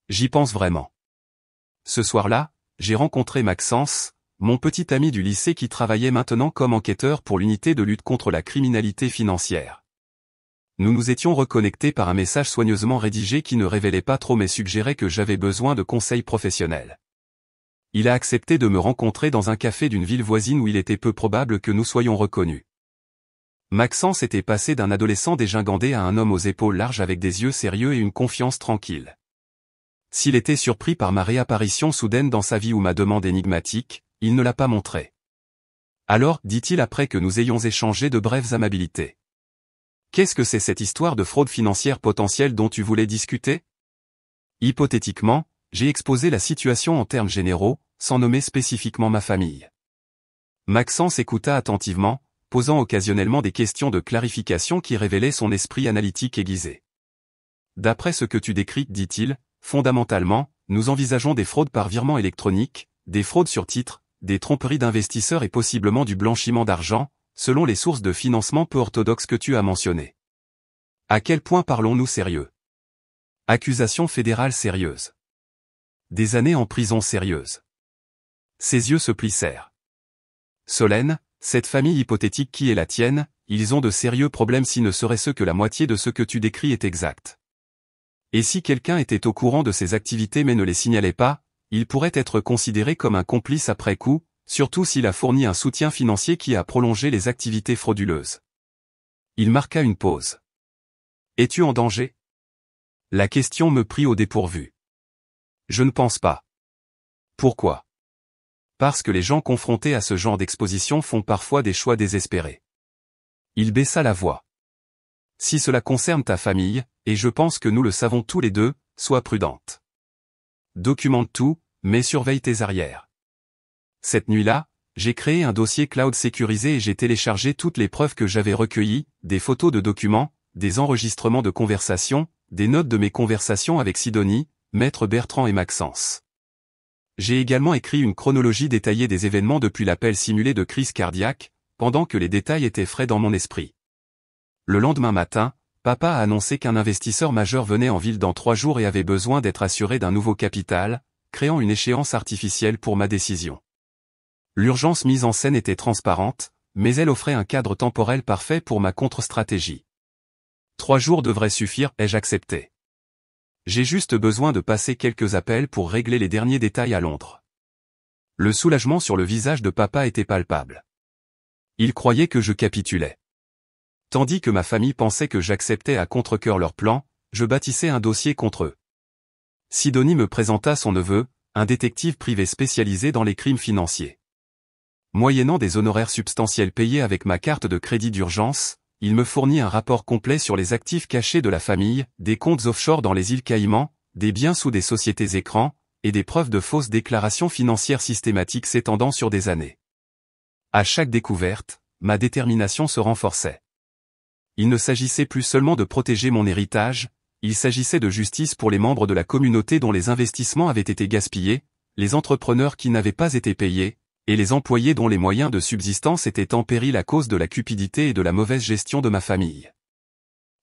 J'y pense vraiment. » Ce soir-là, j'ai rencontré Maxence, mon petit ami du lycée qui travaillait maintenant comme enquêteur pour l'unité de lutte contre la criminalité financière. Nous nous étions reconnectés par un message soigneusement rédigé qui ne révélait pas trop mais suggérait que j'avais besoin de conseils professionnels. Il a accepté de me rencontrer dans un café d'une ville voisine où il était peu probable que nous soyons reconnus. Maxence était passé d'un adolescent dégingandé à un homme aux épaules larges avec des yeux sérieux et une confiance tranquille. S'il était surpris par ma réapparition soudaine dans sa vie ou ma demande énigmatique, il ne l'a pas montré. Alors, dit-il après que nous ayons échangé de brèves amabilités. Qu'est-ce que c'est cette histoire de fraude financière potentielle dont tu voulais discuter ? Hypothétiquement, j'ai exposé la situation en termes généraux, sans nommer spécifiquement ma famille. Maxence écouta attentivement, posant occasionnellement des questions de clarification qui révélaient son esprit analytique aiguisé. D'après ce que tu décris, dit-il, fondamentalement, nous envisageons des fraudes par virement électronique, des fraudes sur titre, des tromperies d'investisseurs et possiblement du blanchiment d'argent, selon les sources de financement peu orthodoxes que tu as mentionnées. À quel point parlons-nous sérieux ? Accusation fédérale sérieuse. Des années en prison sérieuse. Ses yeux se plissèrent. Solène, cette famille hypothétique qui est la tienne, ils ont de sérieux problèmes si ne serait-ce que la moitié de ce que tu décris est exact. Et si quelqu'un était au courant de ces activités mais ne les signalait pas, il pourrait être considéré comme un complice après coup, surtout s'il a fourni un soutien financier qui a prolongé les activités frauduleuses. Il marqua une pause. Es-tu en danger ? La question me prit au dépourvu. Je ne pense pas. Pourquoi ? Parce que les gens confrontés à ce genre d'exposition font parfois des choix désespérés. Il baissa la voix. Si cela concerne ta famille, et je pense que nous le savons tous les deux, sois prudente. Documente tout, mais surveille tes arrières. Cette nuit-là, j'ai créé un dossier cloud sécurisé et j'ai téléchargé toutes les preuves que j'avais recueillies, des photos de documents, des enregistrements de conversations, des notes de mes conversations avec Sidonie, Maître Bertrand et Maxence. J'ai également écrit une chronologie détaillée des événements depuis l'appel simulé de crise cardiaque, pendant que les détails étaient frais dans mon esprit. Le lendemain matin, papa a annoncé qu'un investisseur majeur venait en ville dans 3 jours et avait besoin d'être assuré d'un nouveau capital, créant une échéance artificielle pour ma décision. L'urgence mise en scène était transparente, mais elle offrait un cadre temporel parfait pour ma contre-stratégie. 3 jours devraient suffire, ai-je accepté. J'ai juste besoin de passer quelques appels pour régler les derniers détails à Londres. Le soulagement sur le visage de papa était palpable. Il croyait que je capitulais. Tandis que ma famille pensait que j'acceptais à contre-cœur leur plan, je bâtissais un dossier contre eux. Sidonie me présenta son neveu, un détective privé spécialisé dans les crimes financiers. Moyennant des honoraires substantiels payés avec ma carte de crédit d'urgence, il me fournit un rapport complet sur les actifs cachés de la famille, des comptes offshore dans les îles Caïmans, des biens sous des sociétés écrans, et des preuves de fausses déclarations financières systématiques s'étendant sur des années. À chaque découverte, ma détermination se renforçait. Il ne s'agissait plus seulement de protéger mon héritage, il s'agissait de justice pour les membres de la communauté dont les investissements avaient été gaspillés, les entrepreneurs qui n'avaient pas été payés, et les employés dont les moyens de subsistance étaient en péril à cause de la cupidité et de la mauvaise gestion de ma famille.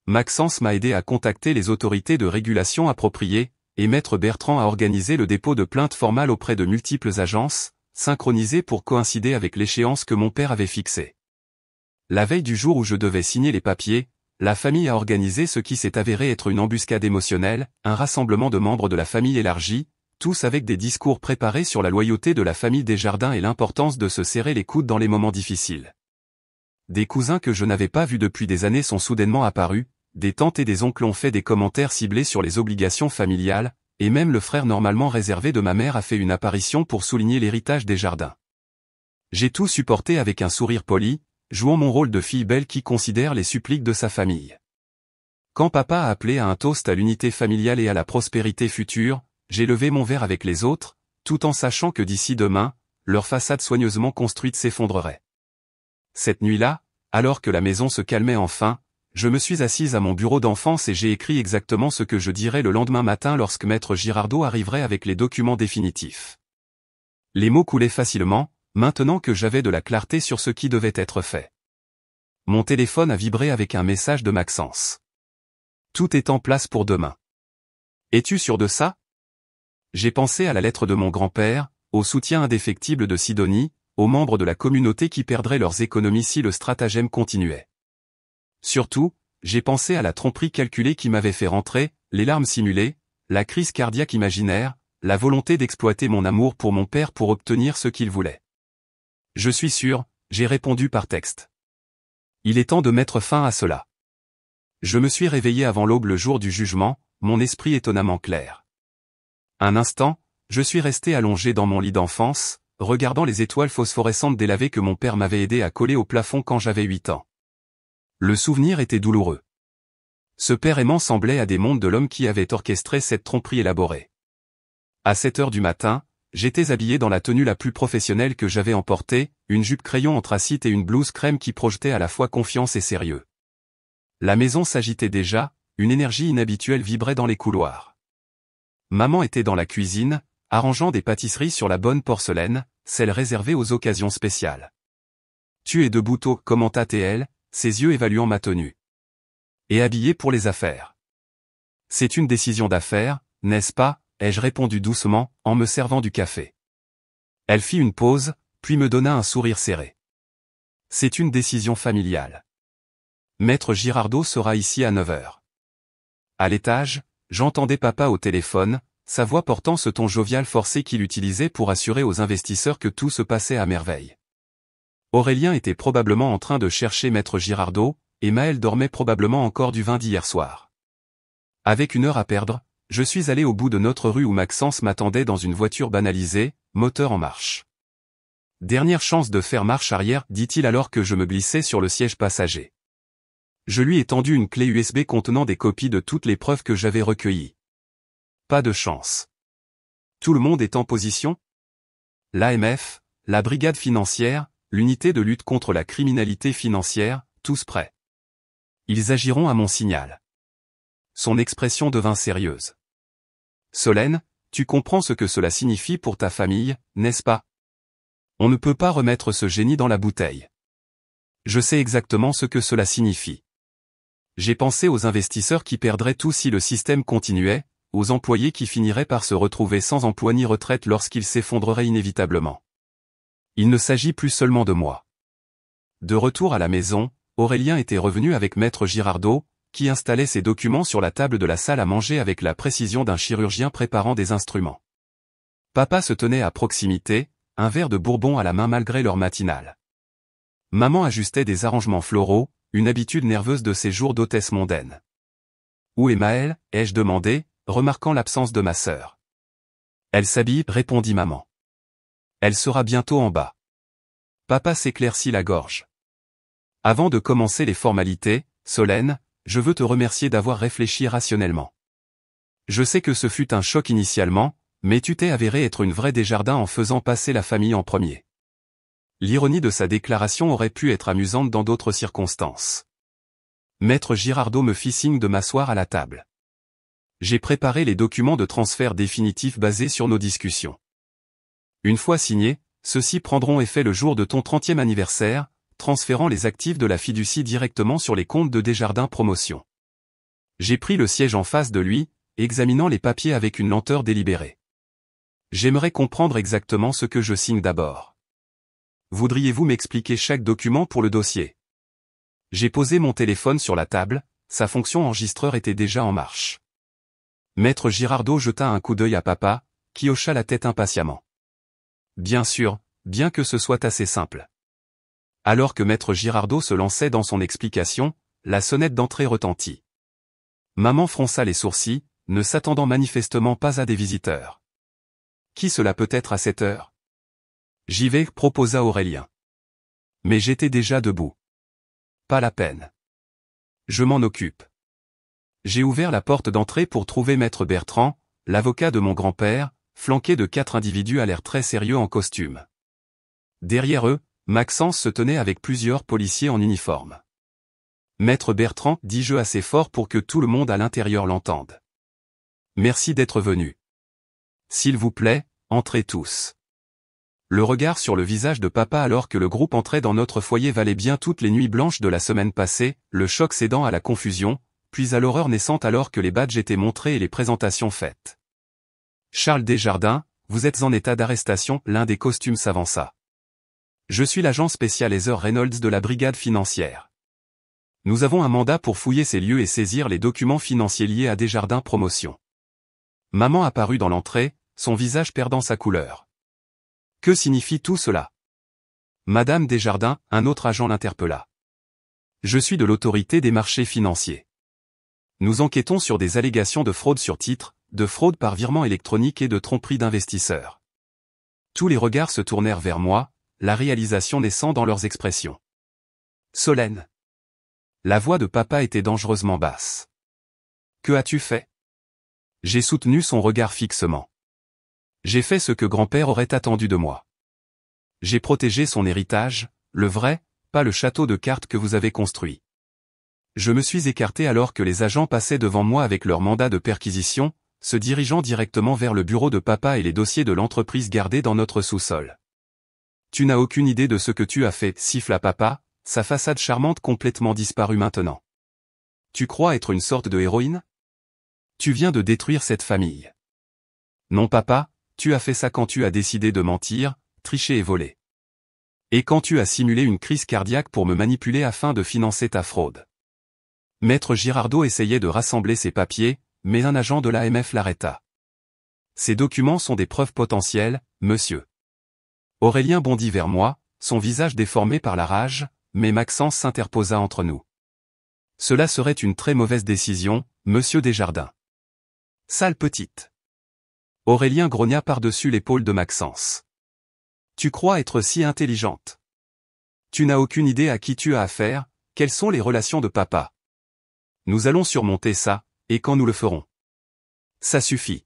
Maxence m'a aidé à contacter les autorités de régulation appropriées, et Maître Bertrand a organisé le dépôt de plaintes formales auprès de multiples agences, synchronisées pour coïncider avec l'échéance que mon père avait fixée. La veille du jour où je devais signer les papiers, la famille a organisé ce qui s'est avéré être une embuscade émotionnelle, un rassemblement de membres de la famille élargie, tous avec des discours préparés sur la loyauté de la famille Desjardins et l'importance de se serrer les coudes dans les moments difficiles. Des cousins que je n'avais pas vus depuis des années sont soudainement apparus, des tantes et des oncles ont fait des commentaires ciblés sur les obligations familiales, et même le frère normalement réservé de ma mère a fait une apparition pour souligner l'héritage Desjardins. J'ai tout supporté avec un sourire poli, jouant mon rôle de fille belle qui considère les suppliques de sa famille. Quand papa a appelé à un toast à l'unité familiale et à la prospérité future, j'ai levé mon verre avec les autres, tout en sachant que d'ici demain, leur façade soigneusement construite s'effondrerait. Cette nuit-là, alors que la maison se calmait enfin, Je me suis assise à mon bureau d'enfance et j'ai écrit exactement ce que je dirais le lendemain matin lorsque maître Girardot arriverait avec les documents définitifs. Les mots coulaient facilement, maintenant que j'avais de la clarté sur ce qui devait être fait. Mon téléphone a vibré avec un message de Maxence. Tout est en place pour demain. Es-tu sûr de ça? J'ai pensé à la lettre de mon grand-père, au soutien indéfectible de Sidonie, aux membres de la communauté qui perdraient leurs économies si le stratagème continuait. Surtout, j'ai pensé à la tromperie calculée qui m'avait fait rentrer, les larmes simulées, la crise cardiaque imaginaire, la volonté d'exploiter mon amour pour mon père pour obtenir ce qu'il voulait. Je suis sûr, j'ai répondu par texte. Il est temps de mettre fin à cela. Je me suis réveillé avant l'aube le jour du jugement, mon esprit étonnamment clair. Un instant, je suis resté allongé dans mon lit d'enfance, regardant les étoiles phosphorescentes délavées que mon père m'avait aidé à coller au plafond quand j'avais 8 ans. Le souvenir était douloureux. Ce père aimant semblait à des mondes de l'homme qui avait orchestré cette tromperie élaborée. À 7 heures du matin, j'étais habillé dans la tenue la plus professionnelle que j'avais emportée, une jupe crayon anthracite et une blouse crème qui projetait à la fois confiance et sérieux. La maison s'agitait déjà, une énergie inhabituelle vibrait dans les couloirs. Maman était dans la cuisine, arrangeant des pâtisseries sur la bonne porcelaine, celle réservée aux occasions spéciales. Tu es debout tôt, commenta T.L., ses yeux évaluant ma tenue. Et habillé pour les affaires. C'est une décision d'affaires, n'est-ce pas, ai-je répondu doucement, en me servant du café. Elle fit une pause, puis me donna un sourire serré. C'est une décision familiale. Maître Girardot sera ici à 9 heures. À l'étage, j'entendais papa au téléphone, sa voix portant ce ton jovial forcé qu'il utilisait pour assurer aux investisseurs que tout se passait à merveille. Aurélien était probablement en train de chercher maître Girardot, et Maël dormait probablement encore du vin d'hier soir. Avec 1 heure à perdre, je suis allé au bout de notre rue où Maxence m'attendait dans une voiture banalisée, moteur en marche. Dernière chance de faire marche arrière, dit-il alors que je me glissais sur le siège passager. Je lui ai tendu une clé USB contenant des copies de toutes les preuves que j'avais recueillies. Pas de chance. Tout le monde est en position? L'AMF, la brigade financière, l'unité de lutte contre la criminalité financière, tous prêts. Ils agiront à mon signal. Son expression devint sérieuse. Solène, tu comprends ce que cela signifie pour ta famille, n'est-ce pas? On ne peut pas remettre ce génie dans la bouteille. Je sais exactement ce que cela signifie. J'ai pensé aux investisseurs qui perdraient tout si le système continuait, aux employés qui finiraient par se retrouver sans emploi ni retraite lorsqu'ils s'effondreraient inévitablement. Il ne s'agit plus seulement de moi. De retour à la maison, Aurélien était revenu avec maître Girardot, qui installait ses documents sur la table de la salle à manger avec la précision d'un chirurgien préparant des instruments. Papa se tenait à proximité, un verre de bourbon à la main malgré l'heure matinale. Maman ajustait des arrangements floraux, une habitude nerveuse de ses jours d'hôtesse mondaine. Où est Maëlle, ai-je demandé, remarquant l'absence de ma sœur. Elle s'habille, répondit maman. Elle sera bientôt en bas. Papa s'éclaircit la gorge. Avant de commencer les formalités, Solène, je veux te remercier d'avoir réfléchi rationnellement. Je sais que ce fut un choc initialement, mais tu t'es avéré être une vraie Desjardins en faisant passer la famille en premier. L'ironie de sa déclaration aurait pu être amusante dans d'autres circonstances. Maître Girardot me fit signe de m'asseoir à la table. J'ai préparé les documents de transfert définitifs basés sur nos discussions. Une fois signés, ceux-ci prendront effet le jour de ton 30e anniversaire, transférant les actifs de la fiducie directement sur les comptes de Desjardins Promotion. J'ai pris le siège en face de lui, examinant les papiers avec une lenteur délibérée. J'aimerais comprendre exactement ce que je signe d'abord. Voudriez-vous m'expliquer chaque document pour le dossier? J'ai posé mon téléphone sur la table, sa fonction enregistreur était déjà en marche. Maître Girardot jeta un coup d'œil à papa, qui hocha la tête impatiemment. Bien sûr, bien que ce soit assez simple. Alors que maître Girardot se lançait dans son explication, la sonnette d'entrée retentit. Maman fronça les sourcils, ne s'attendant manifestement pas à des visiteurs. Qui cela peut être à cette heure? J'y vais, proposa Aurélien. Mais j'étais déjà debout. Pas la peine. Je m'en occupe. J'ai ouvert la porte d'entrée pour trouver maître Bertrand, l'avocat de mon grand-père, flanqué de 4 individus à l'air très sérieux en costume. Derrière eux, Maxence se tenait avec plusieurs policiers en uniforme. Maître Bertrand, dis-je assez fort pour que tout le monde à l'intérieur l'entende. Merci d'être venu. S'il vous plaît, entrez tous. Le regard sur le visage de papa alors que le groupe entrait dans notre foyer valait bien toutes les nuits blanches de la semaine passée, le choc cédant à la confusion, puis à l'horreur naissante alors que les badges étaient montrés et les présentations faites. Charles Desjardins, vous êtes en état d'arrestation, l'un des costumes s'avança. Je suis l'agent spécial Heather Reynolds de la brigade financière. Nous avons un mandat pour fouiller ces lieux et saisir les documents financiers liés à Desjardins Promotion. Maman apparut dans l'entrée, son visage perdant sa couleur. Que signifie tout cela? Madame Desjardins, un autre agent l'interpella. Je suis de l'autorité des marchés financiers. Nous enquêtons sur des allégations de fraude sur titre, de fraude par virement électronique et de tromperie d'investisseurs. Tous les regards se tournèrent vers moi, la réalisation naissant dans leurs expressions. Solène. La voix de papa était dangereusement basse. Que as-tu fait? J'ai soutenu son regard fixement. J'ai fait ce que grand-père aurait attendu de moi. J'ai protégé son héritage, le vrai, pas le château de cartes que vous avez construit. Je me suis écarté alors que les agents passaient devant moi avec leur mandat de perquisition, se dirigeant directement vers le bureau de papa et les dossiers de l'entreprise gardés dans notre sous-sol. Tu n'as aucune idée de ce que tu as fait, siffla papa, sa façade charmante complètement disparue maintenant. Tu crois être une sorte de héroïne? Tu viens de détruire cette famille. Non papa, tu as fait ça quand tu as décidé de mentir, tricher et voler. Et quand tu as simulé une crise cardiaque pour me manipuler afin de financer ta fraude. Maître Girardot essayait de rassembler ses papiers, mais un agent de l'AMF l'arrêta. Ces documents sont des preuves potentielles, monsieur. Aurélien bondit vers moi, son visage déformé par la rage, mais Maxence s'interposa entre nous. Cela serait une très mauvaise décision, monsieur Desjardins. Sale petite. Aurélien grogna par-dessus l'épaule de Maxence. Tu crois être si intelligente. Tu n'as aucune idée à qui tu as affaire, quelles sont les relations de papa. Nous allons surmonter ça, et quand nous le ferons. Ça suffit.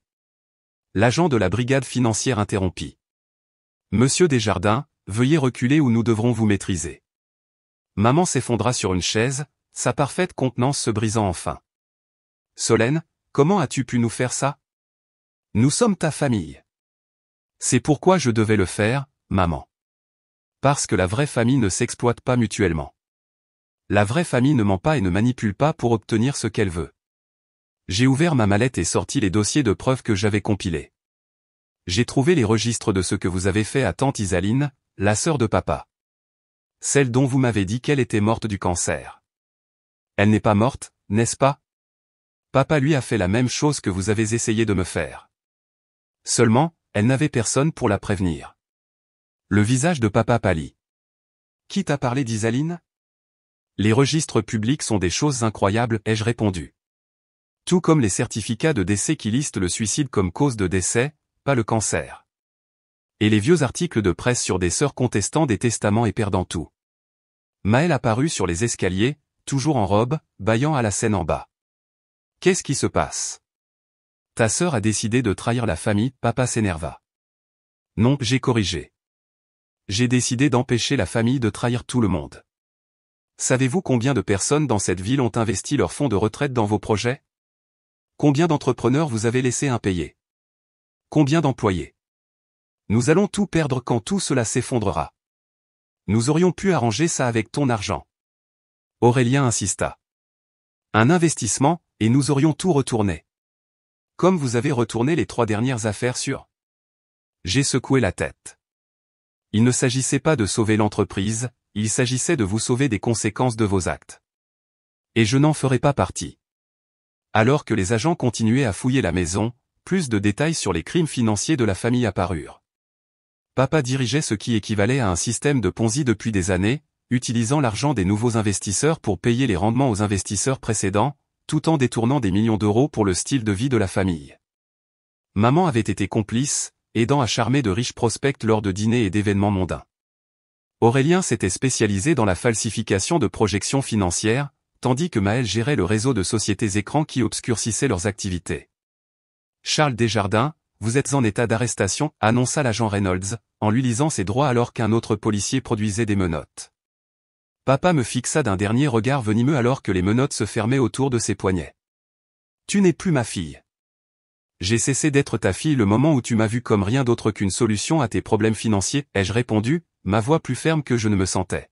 L'agent de la brigade financière interrompit. Monsieur Desjardins, veuillez reculer ou nous devrons vous maîtriser. Maman s'effondra sur une chaise, sa parfaite contenance se brisant enfin. Solène, comment as-tu pu nous faire ça? Nous sommes ta famille. C'est pourquoi je devais le faire, maman. Parce que la vraie famille ne s'exploite pas mutuellement. La vraie famille ne ment pas et ne manipule pas pour obtenir ce qu'elle veut. J'ai ouvert ma mallette et sorti les dossiers de preuves que j'avais compilés. J'ai trouvé les registres de ce que vous avez fait à tante Isaline, la sœur de papa. Celle dont vous m'avez dit qu'elle était morte du cancer. Elle n'est pas morte, n'est-ce pas? Papa lui a fait la même chose que vous avez essayé de me faire. Seulement, elle n'avait personne pour la prévenir. Le visage de papa pâlit. Qui t'a parlé d'Isaline? Les registres publics sont des choses incroyables, ai-je répondu. Tout comme les certificats de décès qui listent le suicide comme cause de décès, pas le cancer. Et les vieux articles de presse sur des sœurs contestant des testaments et perdant tout. Maëlle apparut sur les escaliers, toujours en robe, bâillant à la scène en bas. Qu'est-ce qui se passe? Ta sœur a décidé de trahir la famille, papa s'énerva. Non, j'ai corrigé. J'ai décidé d'empêcher la famille de trahir tout le monde. Savez-vous combien de personnes dans cette ville ont investi leurs fonds de retraite dans vos projets? Combien d'entrepreneurs vous avez laissé impayés? Combien d'employés? Nous allons tout perdre quand tout cela s'effondrera. Nous aurions pu arranger ça avec ton argent. Aurélien insista. Un investissement, et nous aurions tout retourné. Comme vous avez retourné les 3 dernières affaires sur. J'ai secoué la tête. Il ne s'agissait pas de sauver l'entreprise, il s'agissait de vous sauver des conséquences de vos actes. Et je n'en ferai pas partie. Alors que les agents continuaient à fouiller la maison, plus de détails sur les crimes financiers de la famille apparurent. Papa dirigeait ce qui équivalait à un système de Ponzi depuis des années, utilisant l'argent des nouveaux investisseurs pour payer les rendements aux investisseurs précédents, tout en détournant des millions d'euros pour le style de vie de la famille. Maman avait été complice, aidant à charmer de riches prospects lors de dîners et d'événements mondains. Aurélien s'était spécialisé dans la falsification de projections financières, tandis que Maëlle gérait le réseau de sociétés écrans qui obscurcissaient leurs activités. Charles Desjardins, vous êtes en état d'arrestation, annonça l'agent Reynolds, en lui lisant ses droits alors qu'un autre policier produisait des menottes. Papa me fixa d'un dernier regard venimeux alors que les menottes se fermaient autour de ses poignets. Tu n'es plus ma fille. J'ai cessé d'être ta fille le moment où tu m'as vu comme rien d'autre qu'une solution à tes problèmes financiers, ai-je répondu, ma voix plus ferme que je ne me sentais.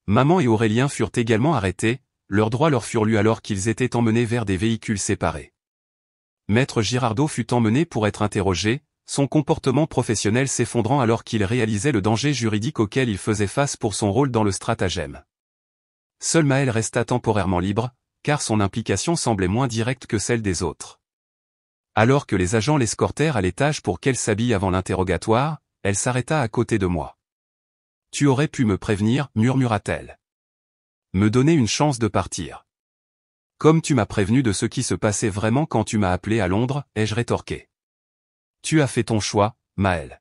Maman et Aurélien furent également arrêtés, leurs droits leur furent lus alors qu'ils étaient emmenés vers des véhicules séparés. Maître Girardot fut emmené pour être interrogé, son comportement professionnel s'effondrant alors qu'il réalisait le danger juridique auquel il faisait face pour son rôle dans le stratagème. Seul Maëlle resta temporairement libre, car son implication semblait moins directe que celle des autres. Alors que les agents l'escortèrent à l'étage pour qu'elle s'habille avant l'interrogatoire, elle s'arrêta à côté de moi. « Tu aurais pu me prévenir, murmura-t-elle. Me donner une chance de partir. Comme tu m'as prévenu de ce qui se passait vraiment quand tu m'as appelé à Londres, ai-je rétorqué. Tu as fait ton choix, Maëlle.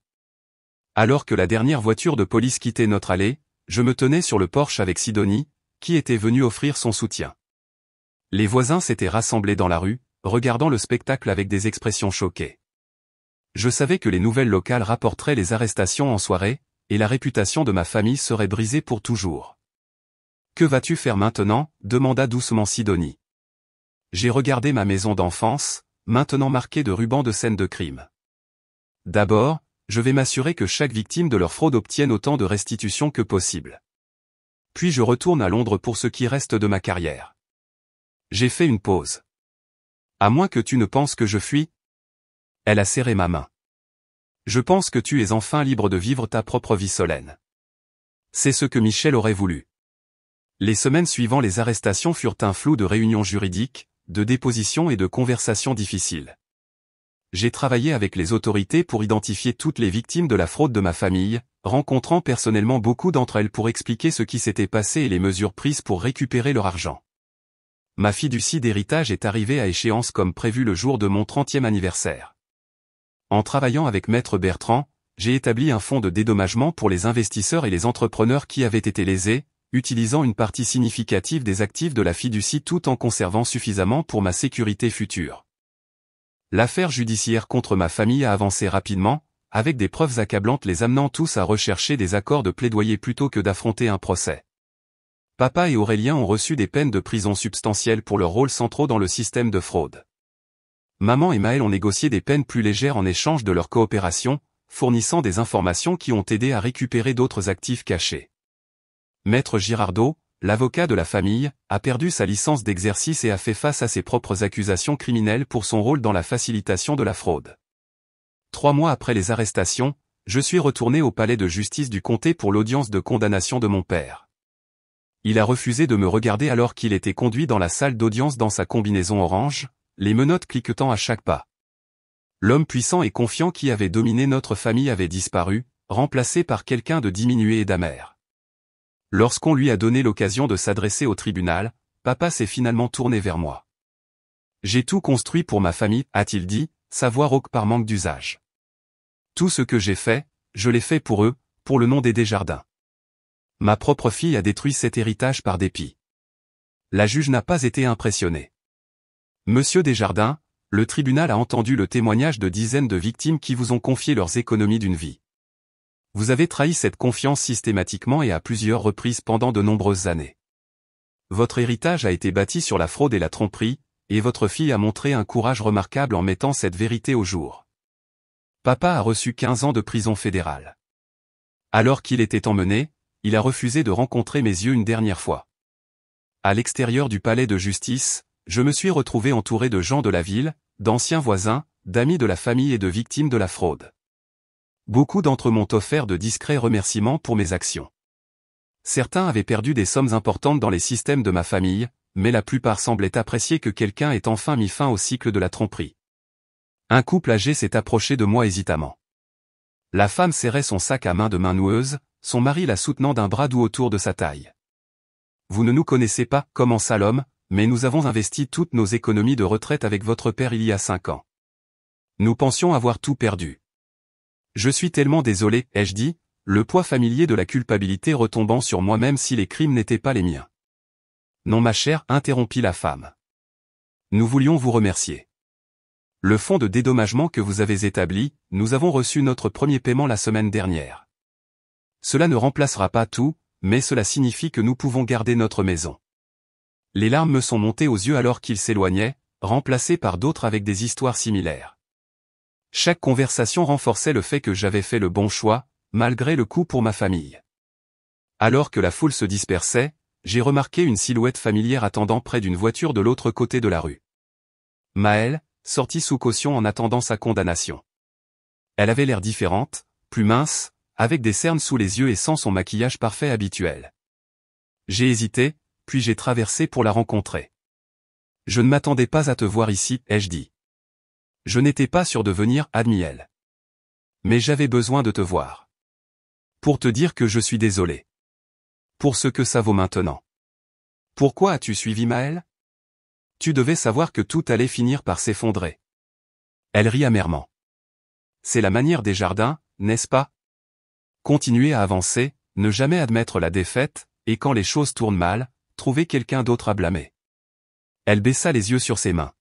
Alors que la dernière voiture de police quittait notre allée, je me tenais sur le porche avec Sidonie, qui était venue offrir son soutien. Les voisins s'étaient rassemblés dans la rue, regardant le spectacle avec des expressions choquées. Je savais que les nouvelles locales rapporteraient les arrestations en soirée, et la réputation de ma famille serait brisée pour toujours. « Que vas-tu faire maintenant » demanda doucement Sidonie. J'ai regardé ma maison d'enfance, maintenant marquée de rubans de scènes de crime. D'abord, je vais m'assurer que chaque victime de leur fraude obtienne autant de restitution que possible. Puis je retourne à Londres pour ce qui reste de ma carrière. J'ai fait une pause. À moins que tu ne penses que je fuis. Elle a serré ma main. Je pense que tu es enfin libre de vivre ta propre vie Solène. C'est ce que Michel aurait voulu. Les semaines suivant les arrestations furent un flou de réunions juridiques, de dépositions et de conversations difficiles. J'ai travaillé avec les autorités pour identifier toutes les victimes de la fraude de ma famille, rencontrant personnellement beaucoup d'entre elles pour expliquer ce qui s'était passé et les mesures prises pour récupérer leur argent. Ma fiducie d'héritage est arrivée à échéance comme prévu le jour de mon 30e anniversaire. En travaillant avec Maître Bertrand, j'ai établi un fonds de dédommagement pour les investisseurs et les entrepreneurs qui avaient été lésés, utilisant une partie significative des actifs de la fiducie tout en conservant suffisamment pour ma sécurité future. L'affaire judiciaire contre ma famille a avancé rapidement, avec des preuves accablantes les amenant tous à rechercher des accords de plaidoyer plutôt que d'affronter un procès. Papa et Aurélien ont reçu des peines de prison substantielles pour leurs rôles centraux dans le système de fraude. Maman et Maëlle ont négocié des peines plus légères en échange de leur coopération, fournissant des informations qui ont aidé à récupérer d'autres actifs cachés. Maître Girardot, l'avocat de la famille, a perdu sa licence d'exercice et a fait face à ses propres accusations criminelles pour son rôle dans la facilitation de la fraude. 3 mois après les arrestations, je suis retourné au palais de justice du comté pour l'audience de condamnation de mon père. Il a refusé de me regarder alors qu'il était conduit dans la salle d'audience dans sa combinaison orange, les menottes cliquetant à chaque pas. L'homme puissant et confiant qui avait dominé notre famille avait disparu, remplacé par quelqu'un de diminué et d'amer. Lorsqu'on lui a donné l'occasion de s'adresser au tribunal, papa s'est finalement tourné vers moi. « J'ai tout construit pour ma famille, a-t-il dit, sa voix rauque par manque d'usage. Tout ce que j'ai fait, je l'ai fait pour eux, pour le nom des Desjardins. Ma propre fille a détruit cet héritage par dépit. » La juge n'a pas été impressionnée. « Monsieur Desjardins, le tribunal a entendu le témoignage de dizaines de victimes qui vous ont confié leurs économies d'une vie. Vous avez trahi cette confiance systématiquement et à plusieurs reprises pendant de nombreuses années. Votre héritage a été bâti sur la fraude et la tromperie, et votre fille a montré un courage remarquable en mettant cette vérité au jour. Papa a reçu 15 ans de prison fédérale. Alors qu'il était emmené, il a refusé de rencontrer mes yeux une dernière fois. À l'extérieur du palais de justice, je me suis retrouvé entouré de gens de la ville, d'anciens voisins, d'amis de la famille et de victimes de la fraude. Beaucoup d'entre eux m'ont offert de discrets remerciements pour mes actions. Certains avaient perdu des sommes importantes dans les systèmes de ma famille, mais la plupart semblaient apprécier que quelqu'un ait enfin mis fin au cycle de la tromperie. Un couple âgé s'est approché de moi hésitamment. La femme serrait son sac à main de main noueuse, son mari la soutenant d'un bras doux autour de sa taille. « Vous ne nous connaissez pas, commença l'homme, mais nous avons investi toutes nos économies de retraite avec votre père il y a 5 ans. Nous pensions avoir tout perdu. Je suis tellement désolé, ai-je dit, le poids familier de la culpabilité retombant sur moi même si les crimes n'étaient pas les miens. Non ma chère, interrompit la femme. Nous voulions vous remercier. Le fonds de dédommagement que vous avez établi, nous avons reçu notre premier paiement la semaine dernière. Cela ne remplacera pas tout, mais cela signifie que nous pouvons garder notre maison. Les larmes me sont montées aux yeux alors qu'il s'éloignait, remplacé par d'autres avec des histoires similaires. Chaque conversation renforçait le fait que j'avais fait le bon choix, malgré le coût pour ma famille. Alors que la foule se dispersait, j'ai remarqué une silhouette familière attendant près d'une voiture de l'autre côté de la rue. Maëlle, sortie sous caution en attendant sa condamnation. Elle avait l'air différente, plus mince, avec des cernes sous les yeux et sans son maquillage parfait habituel. J'ai hésité, puis j'ai traversé pour la rencontrer. Je ne m'attendais pas à te voir ici, ai-je dit. Je n'étais pas sûr de venir, admit elle. Mais j'avais besoin de te voir. Pour te dire que je suis désolé. Pour ce que ça vaut maintenant. Pourquoi as-tu suivi Maëlle? Tu devais savoir que tout allait finir par s'effondrer. Elle rit amèrement. C'est la manière des Jardins, n'est-ce pas? Continuer à avancer, ne jamais admettre la défaite, et quand les choses tournent mal, trouver quelqu'un d'autre à blâmer. Elle baissa les yeux sur ses mains.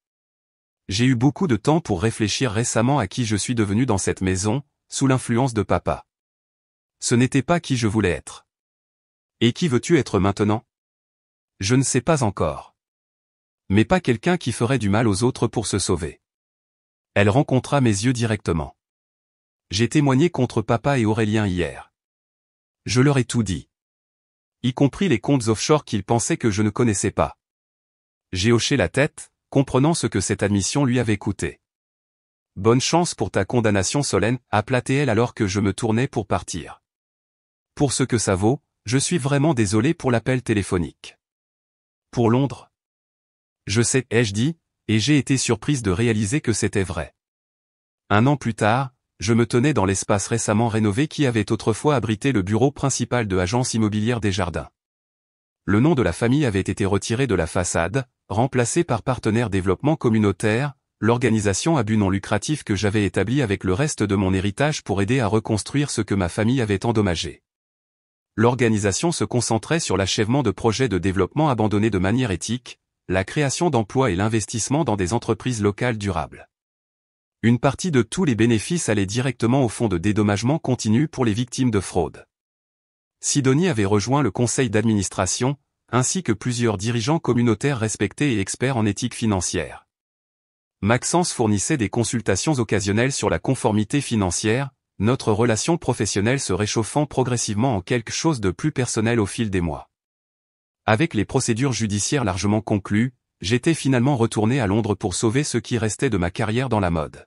J'ai eu beaucoup de temps pour réfléchir récemment à qui je suis devenu dans cette maison, sous l'influence de papa. Ce n'était pas qui je voulais être. Et qui veux-tu être maintenant? Je ne sais pas encore. Mais pas quelqu'un qui ferait du mal aux autres pour se sauver. Elle rencontra mes yeux directement. J'ai témoigné contre papa et Aurélien hier. Je leur ai tout dit. Y compris les comptes offshore qu'ils pensaient que je ne connaissais pas. J'ai hoché la tête, comprenant ce que cette admission lui avait coûté. Bonne chance pour ta condamnation Solène, appela-t-elle alors que je me tournais pour partir. Pour ce que ça vaut, je suis vraiment désolé pour l'appel téléphonique. Pour Londres? Je sais, ai-je dit, et j'ai été surprise de réaliser que c'était vrai. 1 an plus tard, je me tenais dans l'espace récemment rénové qui avait autrefois abrité le bureau principal de l'agence immobilière des Jardins. Le nom de la famille avait été retiré de la façade, remplacé par Partenaires Développement Communautaire, l'organisation à but non lucratif que j'avais établie avec le reste de mon héritage pour aider à reconstruire ce que ma famille avait endommagé. L'organisation se concentrait sur l'achèvement de projets de développement abandonnés de manière éthique, la création d'emplois et l'investissement dans des entreprises locales durables. Une partie de tous les bénéfices allait directement au fonds de dédommagement continu pour les victimes de fraude. Sidonie avait rejoint le conseil d'administration, ainsi que plusieurs dirigeants communautaires respectés et experts en éthique financière. Maxence fournissait des consultations occasionnelles sur la conformité financière, notre relation professionnelle se réchauffant progressivement en quelque chose de plus personnel au fil des mois. Avec les procédures judiciaires largement conclues, j'étais finalement retourné à Londres pour sauver ce qui restait de ma carrière dans la mode.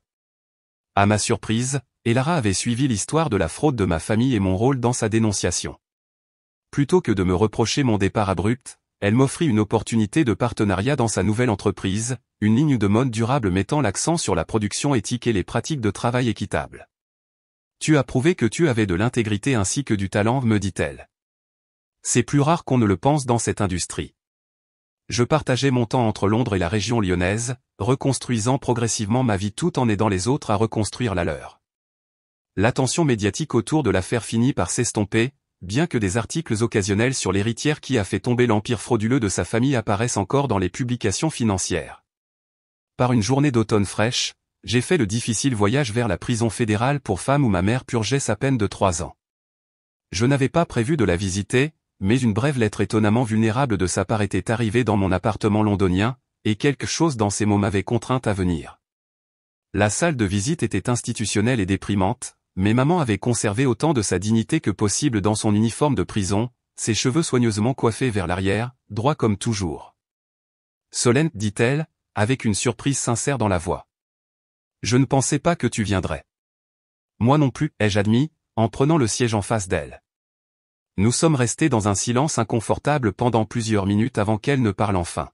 À ma surprise, Elara avait suivi l'histoire de la fraude de ma famille et mon rôle dans sa dénonciation. Plutôt que de me reprocher mon départ abrupt, elle m'offrit une opportunité de partenariat dans sa nouvelle entreprise, une ligne de mode durable mettant l'accent sur la production éthique et les pratiques de travail équitables. Tu as prouvé que tu avais de l'intégrité ainsi que du talent, me dit-elle. C'est plus rare qu'on ne le pense dans cette industrie. Je partageais mon temps entre Londres et la région lyonnaise, reconstruisant progressivement ma vie tout en aidant les autres à reconstruire la leur. L'attention médiatique autour de l'affaire finit par s'estomper, bien que des articles occasionnels sur l'héritière qui a fait tomber l'empire frauduleux de sa famille apparaissent encore dans les publications financières. Par une journée d'automne fraîche, j'ai fait le difficile voyage vers la prison fédérale pour femmes où ma mère purgeait sa peine de 3 ans. Je n'avais pas prévu de la visiter, mais une brève lettre étonnamment vulnérable de sa part était arrivée dans mon appartement londonien, et quelque chose dans ces mots m'avait contrainte à venir. La salle de visite était institutionnelle et déprimante, mais maman avait conservé autant de sa dignité que possible dans son uniforme de prison, ses cheveux soigneusement coiffés vers l'arrière, droits comme toujours. Solène, dit-elle, avec une surprise sincère dans la voix. Je ne pensais pas que tu viendrais. Moi non plus, ai-je admis, en prenant le siège en face d'elle. Nous sommes restés dans un silence inconfortable pendant plusieurs minutes avant qu'elle ne parle enfin.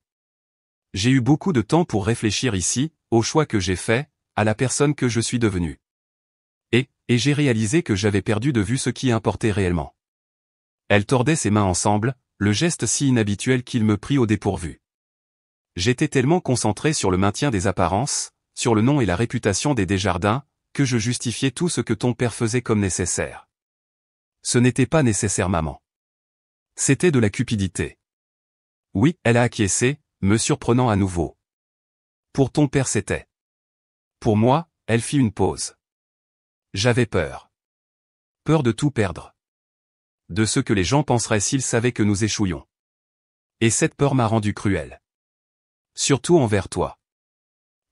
J'ai eu beaucoup de temps pour réfléchir ici, au choix que j'ai fait, à la personne que je suis devenue. Et j'ai réalisé que j'avais perdu de vue ce qui importait réellement. Elle tordait ses mains ensemble, le geste si inhabituel qu'il me prit au dépourvu. J'étais tellement concentré sur le maintien des apparences, sur le nom et la réputation des Desjardins, que je justifiais tout ce que ton père faisait comme nécessaire. Ce n'était pas nécessaire, maman. C'était de la cupidité. Oui, elle a acquiescé, me surprenant à nouveau. Pour ton père c'était. Pour moi, elle fit une pause. J'avais peur. Peur de tout perdre. de ce que les gens penseraient s'ils savaient que nous échouions. Et cette peur m'a rendu cruel. Surtout envers toi.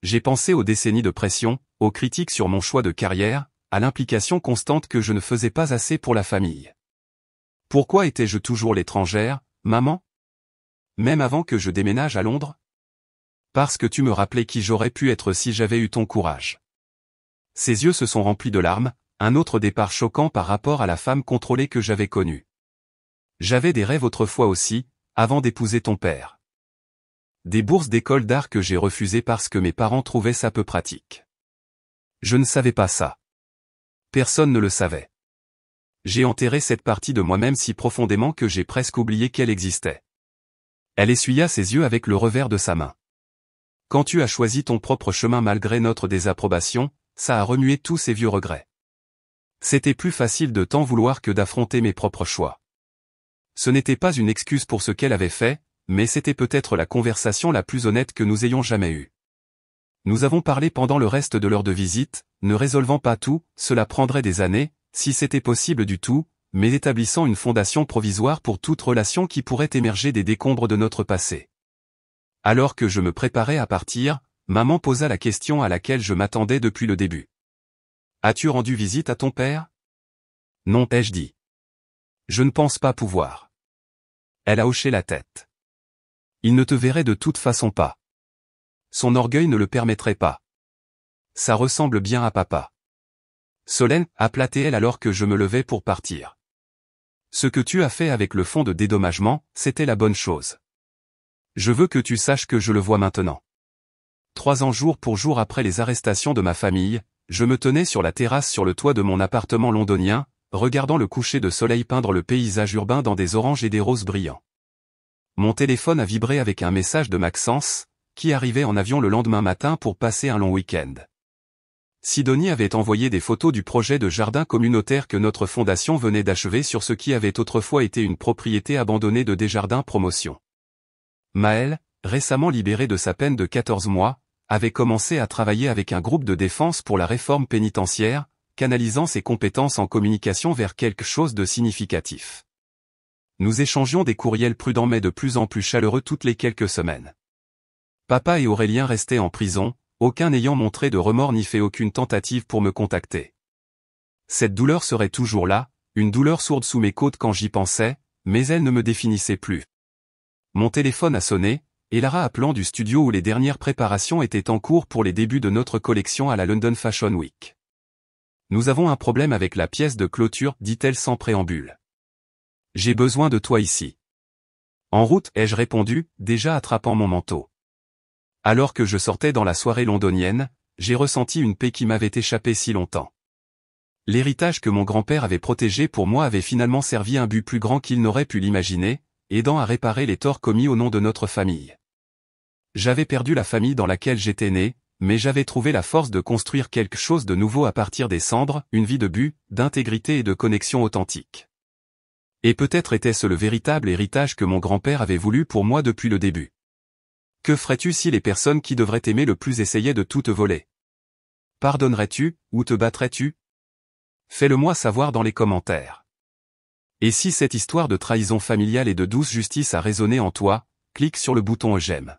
J'ai pensé aux décennies de pression, aux critiques sur mon choix de carrière, à l'implication constante que je ne faisais pas assez pour la famille. Pourquoi étais-je toujours l'étrangère, maman? Même avant que je déménage à Londres? Parce que tu me rappelais qui j'aurais pu être si j'avais eu ton courage. Ses yeux se sont remplis de larmes, un autre départ choquant par rapport à la femme contrôlée que j'avais connue. J'avais des rêves autrefois aussi, avant d'épouser ton père. Des bourses d'école d'art que j'ai refusées parce que mes parents trouvaient ça peu pratique. Je ne savais pas ça. Personne ne le savait. J'ai enterré cette partie de moi-même si profondément que j'ai presque oublié qu'elle existait. Elle essuya ses yeux avec le revers de sa main. Quand tu as choisi ton propre chemin malgré notre désapprobation, ça a remué tous ces vieux regrets. C'était plus facile de t'en vouloir que d'affronter mes propres choix. Ce n'était pas une excuse pour ce qu'elle avait fait, mais c'était peut-être la conversation la plus honnête que nous ayons jamais eue. Nous avons parlé pendant le reste de l'heure de visite, ne résolvant pas tout, cela prendrait des années, si c'était possible du tout, mais établissant une fondation provisoire pour toute relation qui pourrait émerger des décombres de notre passé. Alors que je me préparais à partir, maman posa la question à laquelle je m'attendais depuis le début. As-tu rendu visite à ton père? Non, ai-je dit. Je ne pense pas pouvoir. Elle a hoché la tête. Il ne te verrait de toute façon pas. Son orgueil ne le permettrait pas. Ça ressemble bien à papa. Solène, appela-t-elle alors que je me levais pour partir. Ce que tu as fait avec le fonds de dédommagement, c'était la bonne chose. Je veux que tu saches que je le vois maintenant. 3 ans jour pour jour après les arrestations de ma famille, je me tenais sur la terrasse sur le toit de mon appartement londonien, regardant le coucher de soleil peindre le paysage urbain dans des oranges et des roses brillants. Mon téléphone a vibré avec un message de Maxence, qui arrivait en avion le lendemain matin pour passer un long week-end. Sidonie avait envoyé des photos du projet de jardin communautaire que notre fondation venait d'achever sur ce qui avait autrefois été une propriété abandonnée de Desjardins Promotion. Maëlle, récemment libérée de sa peine de 14 mois, avait commencé à travailler avec un groupe de défense pour la réforme pénitentiaire, canalisant ses compétences en communication vers quelque chose de significatif. Nous échangions des courriels prudents mais de plus en plus chaleureux toutes les quelques semaines. Papa et Aurélien restaient en prison, aucun n'ayant montré de remords ni fait aucune tentative pour me contacter. Cette douleur serait toujours là, une douleur sourde sous mes côtes quand j'y pensais, mais elle ne me définissait plus. Mon téléphone a sonné, et Lara appelant du studio où les dernières préparations étaient en cours pour les débuts de notre collection à la London Fashion Week. Nous avons un problème avec la pièce de clôture, dit-elle sans préambule. J'ai besoin de toi ici. En route, ai-je répondu, déjà attrapant mon manteau. Alors que je sortais dans la soirée londonienne, j'ai ressenti une paix qui m'avait échappé si longtemps. L'héritage que mon grand-père avait protégé pour moi avait finalement servi un but plus grand qu'il n'aurait pu l'imaginer, aidant à réparer les torts commis au nom de notre famille. J'avais perdu la famille dans laquelle j'étais né, mais j'avais trouvé la force de construire quelque chose de nouveau à partir des cendres, une vie de but, d'intégrité et de connexion authentique. Et peut-être était-ce le véritable héritage que mon grand-père avait voulu pour moi depuis le début. Que ferais-tu si les personnes qui devraient t'aimer le plus essayaient de tout te voler? Pardonnerais-tu, ou te battrais-tu? Fais-le-moi savoir dans les commentaires. Et si cette histoire de trahison familiale et de douce justice a résonné en toi, clique sur le bouton j'aime.